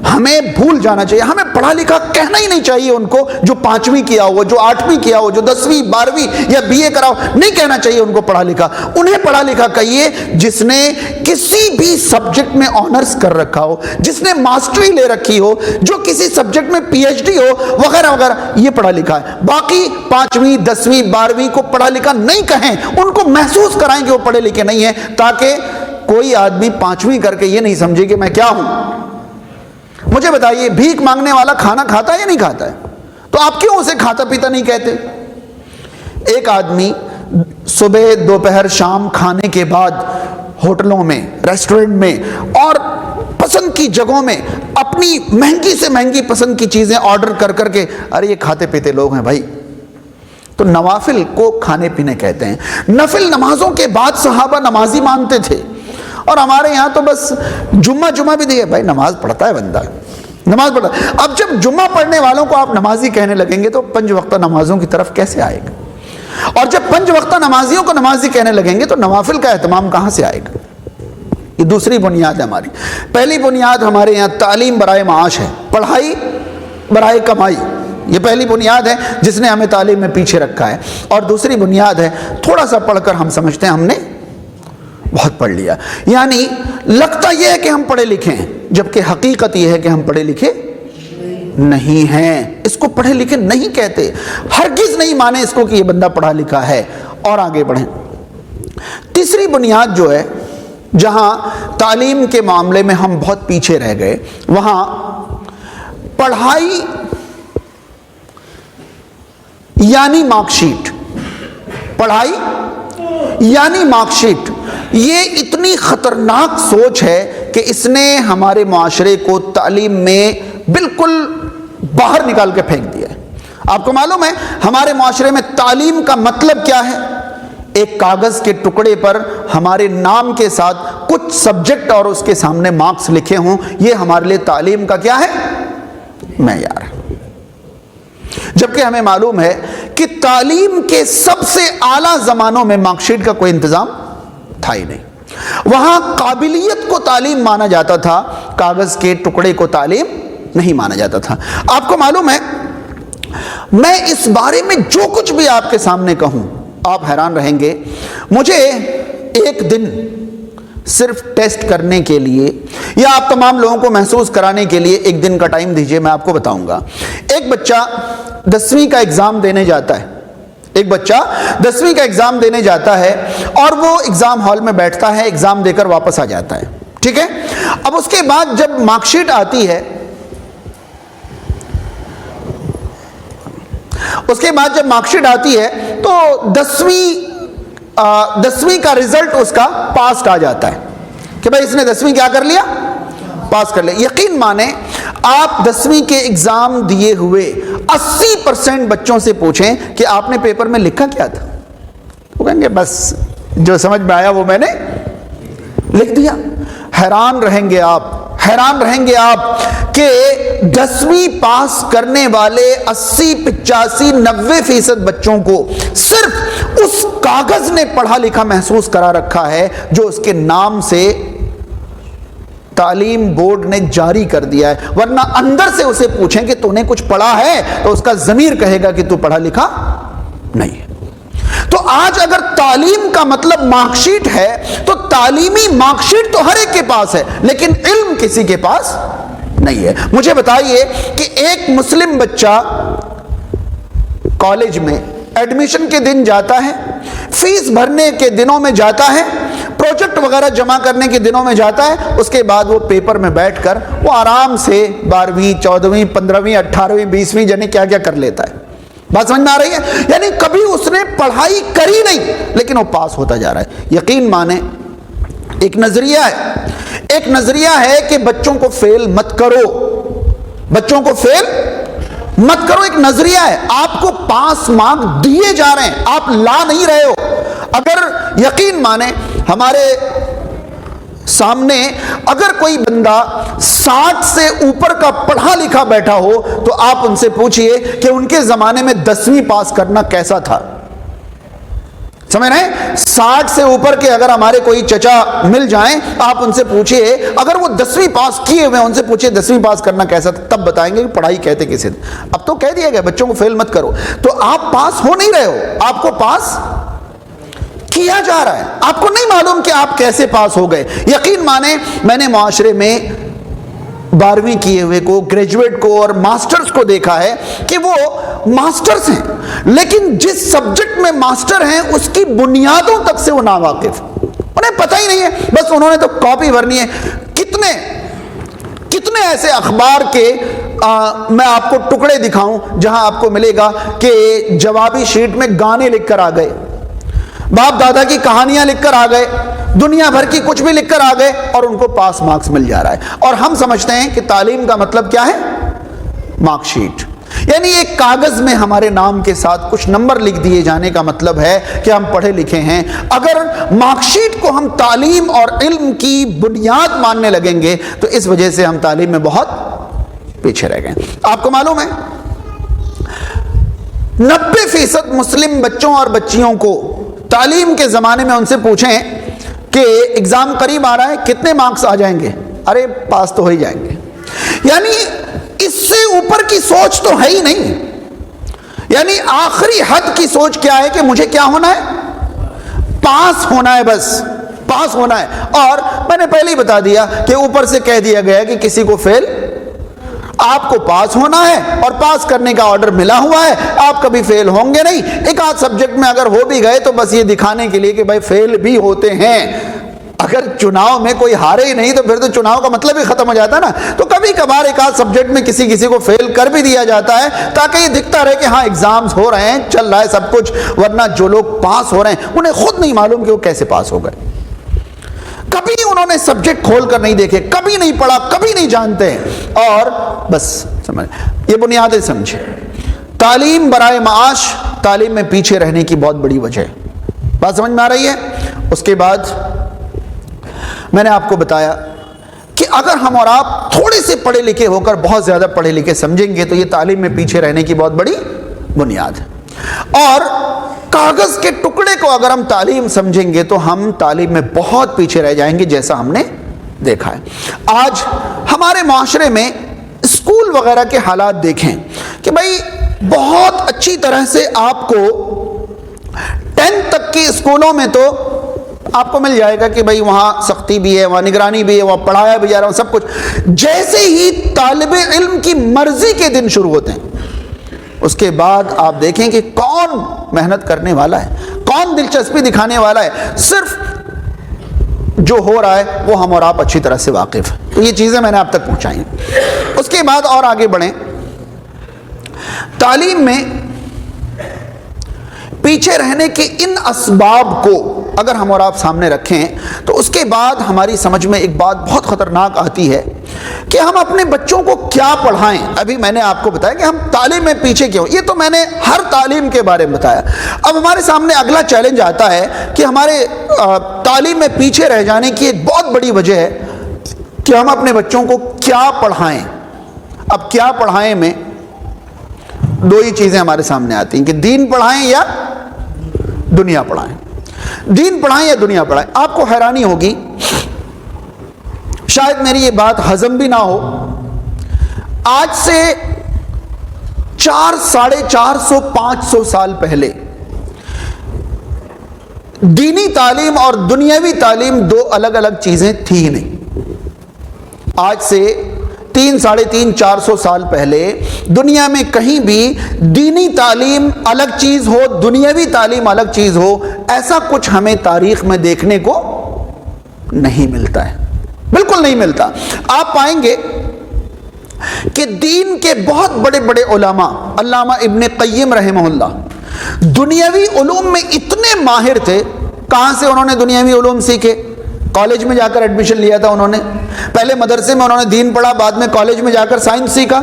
ہمیں بھول جانا چاہیے، ہمیں پڑھا لکھا کہنا ہی نہیں چاہیے ان کو جو 5ویں کیا ہو، جو 8ویں کیا ہو، جو 10ویں 12ویں یا BA کرا ہو، نہیں کہنا چاہیے ان کو پڑھا لکھا۔ انہیں پڑھا لکھا کہیے جس نے کسی بھی سبجیکٹ میں آنرز کر رکھا ہو، جس نے ماسٹری لے رکھی ہو، جو کسی سبجیکٹ میں PhD ہو، وغیرہ وغیرہ، یہ پڑھا لکھا ہے۔ باقی 5ویں 10ویں 12ویں کو پڑھا لکھا نہیں کہیں، ان کو محسوس کرائیں کہ وہ پڑھے لکھے نہیں ہیں، تاکہ کوئی آدمی 5ویں کر کے یہ نہیں سمجھے کہ میں کیا ہوں۔ مجھے بتائیے بھیک مانگنے والا کھانا کھاتا ہے یا نہیں کھاتا ہے؟ تو آپ کیوں اسے کھاتا پیتا نہیں کہتے؟ ایک آدمی صبح دوپہر شام کھانے کے بعد ہوٹلوں میں، ریسٹورنٹ میں اور پسند کی جگہوں میں اپنی مہنگی سے مہنگی پسند کی چیزیں آرڈر کر کر کے، ارے یہ کھاتے پیتے لوگ ہیں بھائی۔ تو نوافل کو کھانے پینے کہتے ہیں۔ نفل نمازوں کے بعد صحابہ نمازی مانتے تھے، اور ہمارے یہاں تو بس جمعہ بھی دیے، بھائی نماز پڑھتا ہے بندہ، نماز پڑھتا ہے۔ اب جب جمعہ پڑھنے والوں کو آپ نمازی کہنے لگیں گے تو 5 وقتہ نمازوں کی طرف کیسے آئے گا؟ اور جب 5 وقتہ نمازیوں کو نمازی کہنے لگیں گے تو نوافل کا اہتمام کہاں سے آئے گا؟ یہ دوسری بنیاد ہے ہماری. پہلی بنیاد ہمارے یہاں تعلیم برائے معاش ہے، پڑھائی برائے کمائی. یہ پہلی بنیاد ہے جس نے ہمیں تعلیم میں پیچھے رکھا ہے. اور دوسری بنیاد ہے تھوڑا سا پڑھ کر ہم سمجھتے ہیں ہم نے بہت پڑھ لیا، یعنی لگتا یہ ہے کہ ہم پڑھے لکھے ہیں، جبکہ حقیقت یہ ہے کہ ہم پڑھے لکھے نہیں ہیں. اس کو پڑھے لکھے نہیں کہتے، ہرگز نہیں مانے اس کو کہ یہ بندہ پڑھا لکھا ہے. اور آگے بڑھیں. تیسری بنیاد جو ہے جہاں تعلیم کے معاملے میں ہم بہت پیچھے رہ گئے، وہاں پڑھائی یعنی مارک شیٹ. پڑھائی یعنی مارک شیٹ، یہ اتنی خطرناک سوچ ہے کہ اس نے ہمارے معاشرے کو تعلیم میں بالکل باہر نکال کے پھینک دیا ہے. آپ کو معلوم ہے ہمارے معاشرے میں تعلیم کا مطلب کیا ہے؟ ایک کاغذ کے ٹکڑے پر ہمارے نام کے ساتھ کچھ سبجیکٹ اور اس کے سامنے مارکس لکھے ہوں، یہ ہمارے لیے تعلیم کا کیا ہے؟ معیار ہے. جبکہ ہمیں معلوم ہے کہ تعلیم کے سب سے اعلیٰ زمانوں میں مارک شیٹ کا کوئی انتظام تھا ہی نہیں. وہاں قابلیت کو تعلیم مانا جاتا تھا، کاغذ کے ٹکڑے کو تعلیم نہیں مانا جاتا تھا. آپ کو معلوم ہے میں اس بارے میں جو کچھ بھی آپ کے سامنے کہوں آپ حیران رہیں گے. مجھے ایک دن صرف ٹیسٹ کرنے کے لیے یا آپ تمام لوگوں کو محسوس کرانے کے لیے ایک دن کا ٹائم دیجئے، میں آپ کو بتاؤں گا. ایک بچہ 10ویں کا ایگزام دینے جاتا ہے، ایک بچہ 10ویں کا ایگزام دینے جاتا ہے اور وہ ایگزام ہال میں بیٹھتا ہے، ایگزام دے کر واپس آ جاتا ہے. ٹھیک ہے. اب اس کے بعد جب مارک شیٹ آتی ہے، تو 10ویں کا رزلٹ اس کا پاس آ جاتا ہے کہ بھائی اس نے 10ویں کیا کر لیا؟ پاس کر لیا. یقین مانیں آپ 10ویں کے ایگزام دیے ہوئے 80% بچوں سے پوچھیں کہ آپ نے پیپر میں لکھا کیا تھا، وہ کہیں گے بس جو سمجھ میں آیا وہ میں نے لکھ دیا. حیران رہیں گے آپ کہ 10ویں پاس کرنے والے 80 85 90% بچوں کو صرف اس کاغذ نے پڑھا لکھا محسوس کرا رکھا ہے جو اس کے نام سے تعلیم بورڈ نے جاری کر دیا ہے. ورنہ اندر سے اسے پوچھیں کہ تو نے کچھ پڑھا ہے تو اس کا ضمیر کہے گا کہ تو پڑھا لکھا نہیں ہے. تو آج اگر تعلیم کا مطلب مارک شیٹ ہے تو تعلیمی مارک شیٹ تو ہر ایک کے پاس ہے لیکن علم کسی کے پاس نہیں ہے. مجھے بتائیے کہ ایک مسلم بچہ کالج میں ایڈمیشن کے دن جاتا ہے، فیس بھرنے کے دنوں میں جاتا ہے، پروجیکٹ وغیرہ جمع کرنے کے دنوں میں جاتا ہے، اس کے بعد وہ پیپر میں بیٹھ کر وہ آرام سے 12ویں 14ویں 15ویں 18ویں 20ویں جانے کیا کیا کر لیتا ہے. بات سمجھ میں آ رہی ہے؟ یعنی کبھی اس نے پڑھائی کری نہیں لیکن وہ پاس ہوتا جا رہا ہے. یقین مانیں ایک نظریہ ہے کہ بچوں کو فیل مت کرو، ایک نظریہ ہے. آپ کو پاس مارک دیے جا رہے ہیں، آپ لا نہیں رہے ہو. اگر یقین مانیں ہمارے سامنے اگر کوئی بندہ 60 سے اوپر کا پڑھا لکھا بیٹھا ہو تو آپ ان سے پوچھئے کہ ان کے زمانے میں 10ویں پاس کرنا کیسا تھا. سمجھ رہے ہیں؟ 60 سے اوپر کے اگر ہمارے کوئی چچا مل جائیں آپ ان سے پوچھئے، اگر وہ 10ویں پاس کیے ہوئے ان سے پوچھئے 10ویں پاس کرنا کیسا تھا، تب بتائیں گے کہ پڑھائی کہتے کسے. اب تو کہہ دیا گیا بچوں کو فیل مت کرو، تو آپ پاس ہو نہیں رہے ہو، آپ کو پاس کیا جا رہا ہے. آپ کو نہیں معلوم کہ آپ کیسے پاس ہو گئے. یقین مانیں میں نے معاشرے میں 12ویں کیے ہوئے کو، گریجویٹ کو اور ماسٹرز کو دیکھا ہے کہ وہ ماسٹرز ہیں لیکن جس سبجیکٹ میں ماسٹر ہیں اس کی بنیادوں تک سے وہ ناواقف، انہیں پتہ ہی نہیں ہے، بس انہوں نے تو کاپی بھرنی ہے. کتنے ایسے اخبار کے میں آپ کو ٹکڑے دکھاؤں جہاں آپ کو ملے گا کہ جوابی شیٹ میں گانے لکھ کر آ گئے، باپ دادا کی کہانیاں لکھ کر آ گئے، دنیا بھر کی کچھ بھی لکھ کر آ گئے اور ان کو پاس مارکس مل جا رہا ہے. اور ہم سمجھتے ہیں کہ تعلیم کا مطلب کیا ہے؟ Mark sheet. یعنی ایک کاغذ میں ہمارے نام کے ساتھ کچھ نمبر لکھ دیے جانے کا مطلب ہے کہ ہم پڑھے لکھے ہیں. اگر مارک شیٹ کو ہم تعلیم اور علم کی بنیاد ماننے لگیں گے تو اس وجہ سے ہم تعلیم میں بہت پیچھے رہ گئے. آپ کو معلوم ہے 90% مسلم بچوں اور بچیوں کو تعلیم کے زمانے میں ان سے پوچھیں کہ ایگزام قریب آ رہا ہے کتنے مارکس آ جائیں گے، ارے پاس تو ہو ہی جائیں گے. یعنی اس سے اوپر کی سوچ تو ہے ہی نہیں. یعنی آخری حد کی سوچ کیا ہے کہ مجھے کیا ہونا ہے، پاس ہونا ہے، بس پاس ہونا ہے. اور میں نے پہلے ہی بتا دیا کہ اوپر سے کہہ دیا گیا کہ کسی کو فیل، آپ کو پاس ہونا ہے اور پاس کرنے کا آرڈر ملا ہوا ہے، آپ کبھی فیل ہوں گے نہیں. ایک آدھ سبجیکٹ میں اگر ہو بھی گئے تو بس یہ دکھانے کے لیے کہ بھائی فیل بھی ہوتے ہیں. اگر چناؤ میں کوئی ہارے ہی نہیں تو پھر تو چناؤ کا مطلب ہی ختم ہو جاتا نا. تو کبھی کبھار ایک آدھ سبجیکٹ میں کسی کو فیل کر بھی دیا جاتا ہے تاکہ یہ دکھتا رہے کہ ہاں ایگزامز ہو رہے ہیں، چل رہا ہے سب کچھ. ورنہ جو لوگ پاس ہو رہے ہیں انہیں خود نہیں معلوم کہ وہ کیسے پاس ہو گئے. کبھی انہوں نے سبجیکٹ کھول کر نہیں دیکھے، کبھی نہیں پڑھا، کبھی نہیں جانتے ہیں، اور بس سمجھ. یہ بنیادیں سمجھے. تعلیم برائے معاش تعلیم میں پیچھے رہنے کی بہت بڑی وجہ ہے. بات سمجھ میں آ رہی ہے؟ اس کے بعد میں نے آپ کو بتایا کہ اگر ہم اور آپ تھوڑے سے پڑھے لکھے ہو کر بہت زیادہ پڑھے لکھے سمجھیں گے تو یہ تعلیم میں پیچھے رہنے کی بہت بڑی بنیاد ہے. اور کاغذ کے ٹکڑے کو اگر ہم تعلیم سمجھیں گے تو ہم تعلیم میں بہت پیچھے رہ جائیں گے، جیسا ہم نے دیکھا ہے. آج ہمارے معاشرے میں اسکول وغیرہ کے حالات دیکھیں کہ بھائی بہت اچھی طرح سے آپ کو 10 تک کے اسکولوں میں تو آپ کو مل جائے گا کہ بھائی وہاں سختی بھی ہے، وہاں نگرانی بھی ہے، وہاں پڑھایا بھی جا رہا ہے، سب کچھ. جیسے ہی طالب علم کی مرضی کے دن شروع ہوتے ہیں اس کے بعد آپ دیکھیں کہ کون محنت کرنے والا ہے، کون دلچسپی دکھانے والا ہے. صرف جو ہو رہا ہے وہ ہم اور آپ اچھی طرح سے واقف ہیں. تو یہ چیزیں میں نے آپ تک پہنچائی. اس کے بعد اور آگے بڑھیں. تعلیم میں پیچھے رہنے کے ان اسباب کو اگر ہم اور آپ سامنے رکھیں تو اس کے بعد ہماری سمجھ میں ایک بات بہت خطرناک آتی ہے کہ ہم اپنے بچوں کو کیا پڑھائیں. ابھی میں نے آپ کو بتایا کہ ہم تعلیم میں پیچھے کیوں، یہ تو میں نے ہر تعلیم کے بارے میں بتایا. اب ہمارے سامنے اگلا چیلنج آتا ہے کہ ہمارے تعلیم میں پیچھے رہ جانے کی ایک بہت بڑی وجہ ہے کہ ہم اپنے بچوں کو کیا پڑھائیں. اب کیا پڑھائیں میں دو ہی چیزیں ہمارے سامنے آتی ہیں کہ دین پڑھائیں یا دنیا پڑھائیں. دین پڑھائیں یا دنیا پڑھائیں. آپ کو حیرانی ہوگی، شاید میری یہ بات ہضم بھی نہ ہو، آج سے 400-450 500 سال پہلے دینی تعلیم اور دنیاوی تعلیم دو الگ الگ چیزیں تھی ہی نہیں. آج سے 300-450 سال پہلے دنیا میں کہیں بھی دینی تعلیم الگ چیز ہو، دنیاوی تعلیم الگ چیز ہو، ایسا کچھ ہمیں تاریخ میں دیکھنے کو نہیں ملتا ہے، بالکل نہیں ملتا. آپ پائیں گے کہ دین کے بہت بڑے بڑے علماء، علامہ ابن قیم رحمہ اللہ دنیاوی علوم میں اتنے ماہر تھے. کہاں سے انہوں نے دنیاوی علوم سیکھے؟ کالج میں جا کر ایڈمیشن لیا تھا انہوں نے. پہلے مدرسے میں انہوں نے دین پڑھا، بعد میں کالج میں جا کر سائنس سیکھا؟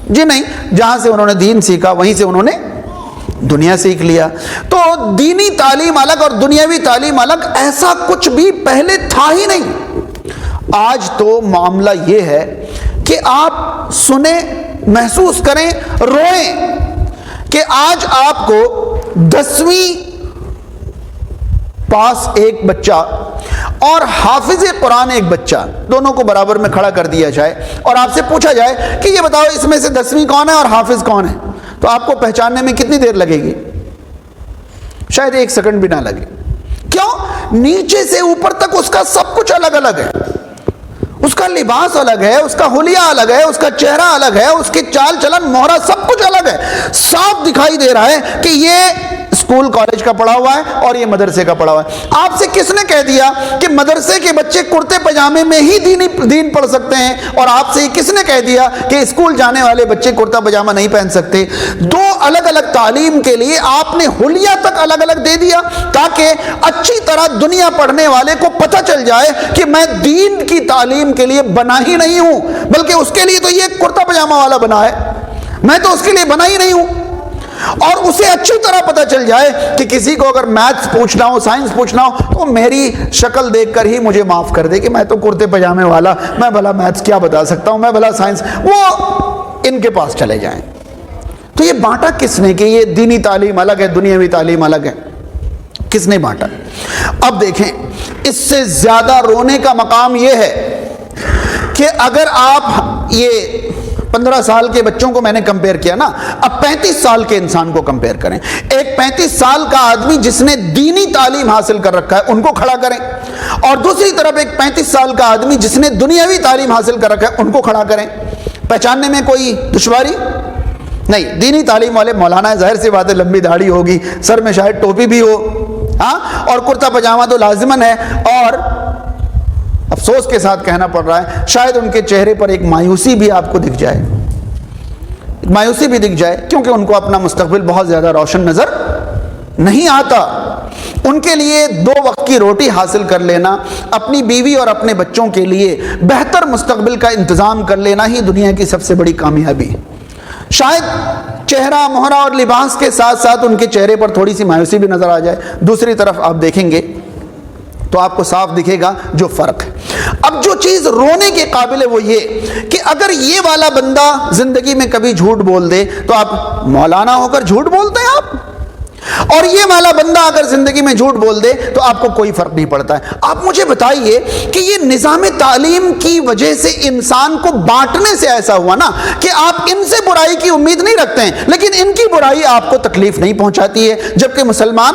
جی نہیں، جہاں سے انہوں نے دین سیکھا وہیں سے انہوں نے دنیا سیکھ لیا. تو دینی تعلیم الگ اور دنیاوی تعلیم الگ، ایسا کچھ بھی پہلے تھا ہی نہیں. آج تو معاملہ یہ ہے کہ آپ سنیں، محسوس کریں، روئیں کہ آج آپ کو 10ویں پاس ایک بچہ اور حافظ قرآن ایک بچہ، دونوں کو برابر میں کھڑا کر دیا جائے اور آپ سے پوچھا جائے کہ یہ بتاؤ اس میں سے 10ویں کون ہے اور حافظ کون ہے، تو آپ کو پہچاننے میں کتنی دیر لگے گی؟ شاید 1 سیکنڈ بھی نہ لگے. کیوں؟ نیچے سے اوپر تک اس کا سب کچھ الگ الگ ہے. اس کا لباس الگ ہے، اس کا حلیہ الگ ہے، اس کا چہرہ الگ ہے، اس کے چال چلن مہرہ سب کچھ الگ ہے. صاف دکھائی دے رہا ہے کہ یہ اسکول کالج کا پڑھا ہوا ہے اور یہ مدرسے کا پڑھا ہوا ہے. آپ سے کس نے کہہ دیا کہ مدرسے کے بچے کرتے پجامے میں ہی دین پڑھ سکتے ہیں، اور آپ سے کس نے کہہ دیا کہ اسکول جانے والے بچے کرتا پجامہ نہیں پہن سکتے؟ دو الگ الگ تعلیم کے لیے آپ نے حلیہ تک الگ الگ دے دیا تاکہ اچھی طرح دنیا پڑھنے والے کو پتہ چل جائے کہ میں دین کی تعلیم کے لیے بنا ہی نہیں ہوں، بلکہ اس کے لیے تو یہ کرتا پجامہ والا بنا ہے، میں تو اس کے لیے بنا ہی نہیں ہوں. اور اسے اچھی طرح پتہ چل جائے کہ کسی کو اگر میتھس پوچھنا ہو، سائنس پوچھنا ہو تو میری شکل دیکھ کر ہی مجھے معاف کر دے کہ میں تو کرتے پجامے والا، میں بھلا میتھس کیا بتا سکتا ہوں، میں بھلا سائنس، وہ ان کے پاس چلے جائیں. تو یہ بانٹا کس نے کہ یہ دینی تعلیم الگ ہے, دنیاوی تعلیم الگ ہے؟ کس نے بانٹا؟ اب دیکھیں, اس سے زیادہ رونے کا مقام یہ ہے کہ اگر آپ یہ 15 سال کے بچوں کو میں نے کمپیئر کیا نا, اب 35 سال کے انسان کو کمپیئر کریں. ایک 35 سال کا آدمی جس نے دینی تعلیم حاصل کر رکھا ہے ان کو کھڑا کریں, اور دوسری طرف ایک 35 سال کا آدمی جس نے دنیاوی تعلیم حاصل کر رکھا ہے ان کو کھڑا کریں. پہچاننے میں کوئی دشواری نہیں. دینی تعلیم والے مولانا ہے, ظاہر سی بات ہے لمبی داڑھی ہوگی, سر میں شاید ٹوپی بھی ہو, ہاں, اور کرتا پجامہ تو لازمن ہے, اور افسوس کے ساتھ کہنا پڑ رہا ہے شاید ان کے چہرے پر ایک مایوسی بھی آپ کو دکھ جائے, مایوسی بھی دکھ جائے, کیونکہ ان کو اپنا مستقبل بہت زیادہ روشن نظر نہیں آتا. ان کے لیے 2 وقت کی روٹی حاصل کر لینا, اپنی بیوی اور اپنے بچوں کے لیے بہتر مستقبل کا انتظام کر لینا ہی دنیا کی سب سے بڑی کامیابی ہے. شاید چہرہ مہرہ اور لباس کے ساتھ ساتھ ان کے چہرے پر تھوڑی سی مایوسی بھی نظر آ جائے. دوسری طرف آپ دیکھیں گے تو آپ کو صاف دکھے گا جو فرق ہے. اب جو چیز رونے کے قابل ہے وہ یہ کہ اگر یہ والا بندہ زندگی میں کبھی جھوٹ بول دے تو آپ مولانا ہو کر جھوٹ بولتے ہیں آپ, اور یہ والا بندہ اگر زندگی میں جھوٹ بول دے تو آپ کو کوئی فرق نہیں پڑتا ہے. آپ مجھے بتائیے کہ یہ نظام تعلیم کی وجہ سے انسان کو بانٹنے سے ایسا ہوا نا کہ آپ ان سے برائی کی امید نہیں رکھتے ہیں, لیکن ان کی برائی آپ کو تکلیف نہیں پہنچاتی ہے, جبکہ مسلمان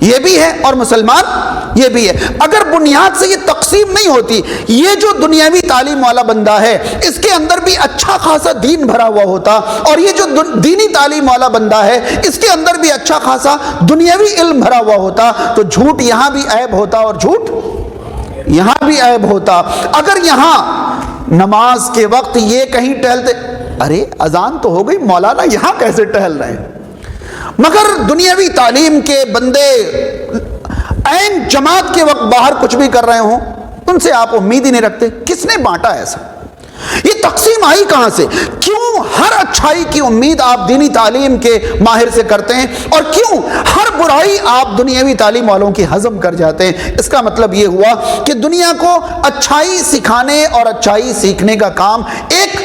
یہ بھی ہے اور مسلمان یہ بھی ہے. اگر بنیاد سے یہ تقسیم نہیں ہوتی, یہ جو دنیاوی تعلیم والا بندہ ہے اس کے اندر بھی اچھا خاصا دین بھرا ہوا ہوتا, اور یہ جو دینی تعلیم والا بندہ ہے اس کے اندر بھی اچھا خاصا دنیاوی علم بھرا ہوا ہوتا, تو جھوٹ یہاں بھی عیب ہوتا اور جھوٹ یہاں بھی عیب ہوتا. اگر یہاں نماز کے وقت یہ کہیں ٹہلتے, ارے اذان تو ہو گئی مولانا یہاں کیسے ٹہل رہے ہیں, مگر دنیاوی تعلیم کے بندے عین جماعت کے وقت باہر کچھ بھی کر رہے ہوں, ان سے آپ امید ہی نہیں رکھتے. کس نے بانٹا ایسا؟ یہ تقسیم آئی کہاں سے؟ کیوں ہر اچھائی کی امید آپ دینی تعلیم کے ماہر سے کرتے ہیں, اور کیوں ہر برائی آپ دنیاوی تعلیم والوں کی ہضم کر جاتے ہیں؟ اس کا مطلب یہ ہوا کہ دنیا کو اچھائی سکھانے اور اچھائی سیکھنے کا کام ایک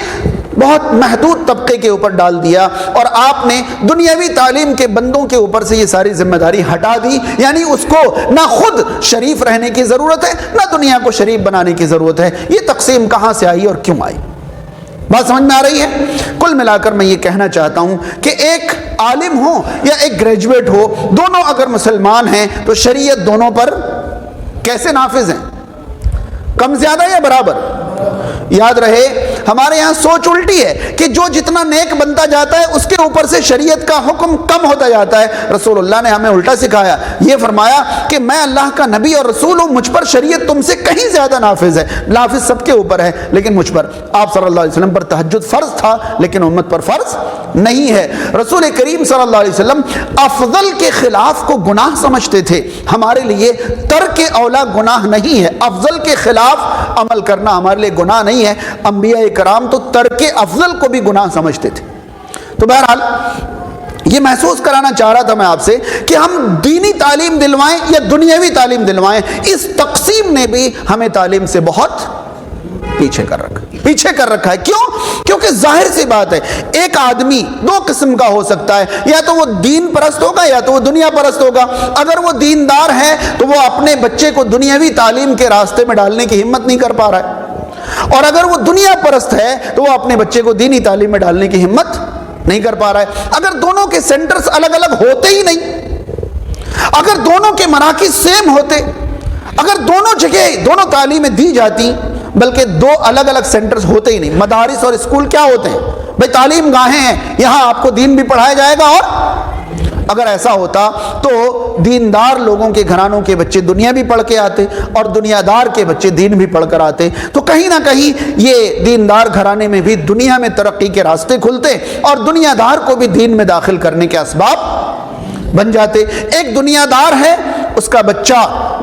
بہت محدود طبقے کے اوپر ڈال دیا, اور آپ نے دنیاوی تعلیم کے بندوں کے اوپر سے یہ ساری ذمہ داری ہٹا دی. یعنی اس کو نہ خود شریف رہنے کی ضرورت ہے نہ دنیا کو شریف بنانے کی ضرورت ہے. یہ تقسیم کہاں سے آئی اور کیوں آئی؟ بات سمجھ میں آ رہی ہے؟ کل ملا کر میں یہ کہنا چاہتا ہوں کہ ایک عالم ہو یا ایک گریجویٹ ہو, دونوں اگر مسلمان ہیں تو شریعت دونوں پر کیسے نافذ ہیں؟ کم زیادہ یا برابر؟ یاد رہے ہمارے یہاں سوچ الٹی ہے کہ جو جتنا نیک بنتا جاتا ہے اس کے اوپر سے شریعت کا حکم کم ہوتا جاتا ہے. رسول اللہ نے ہمیں الٹا سکھایا, یہ فرمایا کہ میں اللہ کا نبی اور رسول ہوں, مجھ پر شریعت تم سے کہیں زیادہ نافذ ہے. نافذ سب کے اوپر ہے لیکن مجھ پر, آپ صلی اللہ علیہ وسلم پر تہجد فرض تھا لیکن امت پر فرض نہیں ہے. رسول کریم صلی اللہ علیہ وسلم افضل کے خلاف کو گناہ سمجھتے تھے. ہمارے لیے ترک اولا گناہ نہیں ہے, افضل کے خلاف عمل کرنا ہمارے لیے گناہ نہیں ہے. انبیاء کرام تو ترک افضل کو بھی گناہ سمجھتے تھے. تو بہرحال یہ محسوس کرانا چاہ رہا تھا میں آپ سے کہ ہم دینی تعلیم دلوائیں یا دنیاوی تعلیم دلوائیں, اس تقسیم نے بھی ہمیں تعلیم سے بہت پیچھے کر رکھا ہے. کیوں؟ کیونکہ ظاہر سی بات ہے ایک آدمی 2 قسم کا ہو سکتا ہے, یا تو وہ دین پرست ہوگا یا تو وہ دنیا پرست ہوگا. اگر وہ دیندار ہے تو وہ اپنے بچے کو دنیاوی تعلیم کے راستے میں ڈالنے کی ہمت نہیں کر پا رہا ہے, اور اگر وہ دنیا پرست ہے تو وہ اپنے بچے کو دینی تعلیم میں ڈالنے کی ہمت نہیں کر پا رہا ہے. اگر دونوں کے سینٹرز الگ الگ ہوتے ہی نہیں, اگر دونوں کے مراکز سیم ہوتے, اگر دونوں جگہ دونوں تعلیمیں دی جاتی, بلکہ 2 الگ الگ سینٹرز ہوتے ہی نہیں. مدارس اور اسکول کیا ہوتے ہیں بھئی؟ تعلیم گاہیں ہیں, یہاں آپ کو دین بھی پڑھایا جائے گا, اور اگر ایسا ہوتا تو دیندار لوگوں کے گھرانوں کے بچے دنیا بھی پڑھ کے آتے اور دنیا دار کے بچے دین بھی پڑھ کر آتے, تو کہیں نہ کہیں یہ دیندار گھرانے میں بھی دنیا میں ترقی کے راستے کھلتے اور دنیا دار کو بھی دین میں داخل کرنے کے اسباب بن جاتے. ایک دنیا دار ہے, اس کا بچہ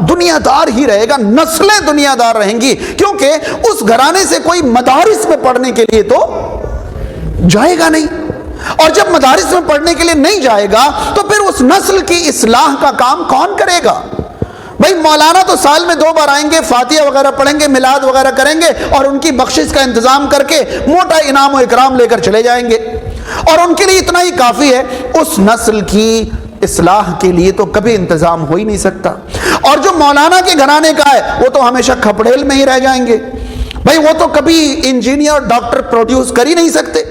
دنیا دار ہی رہے گا, نسلیں دنیا دار رہیں گی, کیونکہ اس گھرانے سے کوئی مدارس میں پڑھنے کے لیے تو جائے گا نہیں, اور جب مدارس میں پڑھنے کے لیے نہیں جائے گا تو پھر اس نسل کی اصلاح کا کام کون کرے گا؟ بھائی مولانا تو سال میں 2 بار آئیں گے, فاتحہ وغیرہ پڑھیں گے, میلاد وغیرہ کریں گے اور ان کی بخشش کا انتظام کر کے موٹا انعام و اکرام لے کر چلے جائیں گے. اور ان کے لیے اتنا ہی کافی ہے، اس نسل کی اصلاح کے لیے تو کبھی انتظام ہو ہی نہیں سکتا۔ اور جو مولانا کے گھرانے کا ہے وہ تو ہمیشہ کھپڑیل میں ہی رہ جائیں گے، بھائی وہ تو کبھی انجینئر ڈاکٹر پروڈیوس کر ہی نہیں سکتے،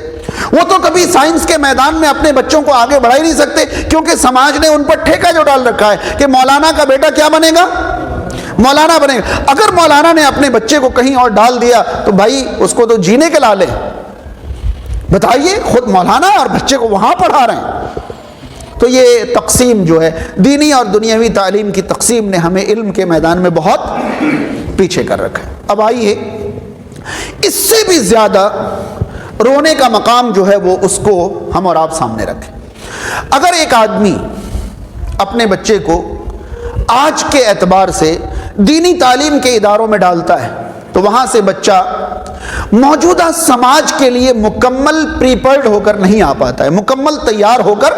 وہ تو کبھی سائنس کے میدان میں اپنے بچوں کو آگے بڑھا ہی نہیں سکتے، کیونکہ سماج نے ان پر ٹھیکہ جو ڈال رکھا ہے کہ مولانا کا بیٹا کیا بنے گا، مولانا بنے گا۔ اگر مولانا نے اپنے بچے کو کہیں اور ڈال دیا تو بھائی اس کو تو جینے کے لالے، بتائیے، خود مولانا اور بچے کو وہاں پڑھا رہے ہیں۔ تو یہ تقسیم جو ہے دینی اور دنیاوی تعلیم کی تقسیم نے ہمیں علم کے میدان میں بہت پیچھے کر رکھا ہے۔ اب آئیے اس سے بھی زیادہ رونے کا مقام جو ہے وہ اس کو ہم اور آپ سامنے رکھیں۔ اگر ایک آدمی اپنے بچے کو آج کے اعتبار سے دینی تعلیم کے اداروں میں ڈالتا ہے تو وہاں سے بچہ موجودہ سماج کے لیے مکمل پریپیئرڈ ہو کر نہیں آ پاتا ہے، مکمل تیار ہو کر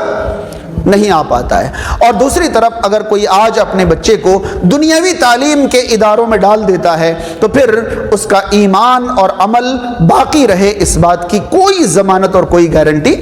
نہیں آ پاتا ہے۔ اور دوسری طرف اگر کوئی آج اپنے بچے کو دنیاوی تعلیم کے اداروں میں ڈال دیتا ہے تو پھر اس کا ایمان اور عمل باقی رہے، اس بات کی کوئی ضمانت اور کوئی گارنٹی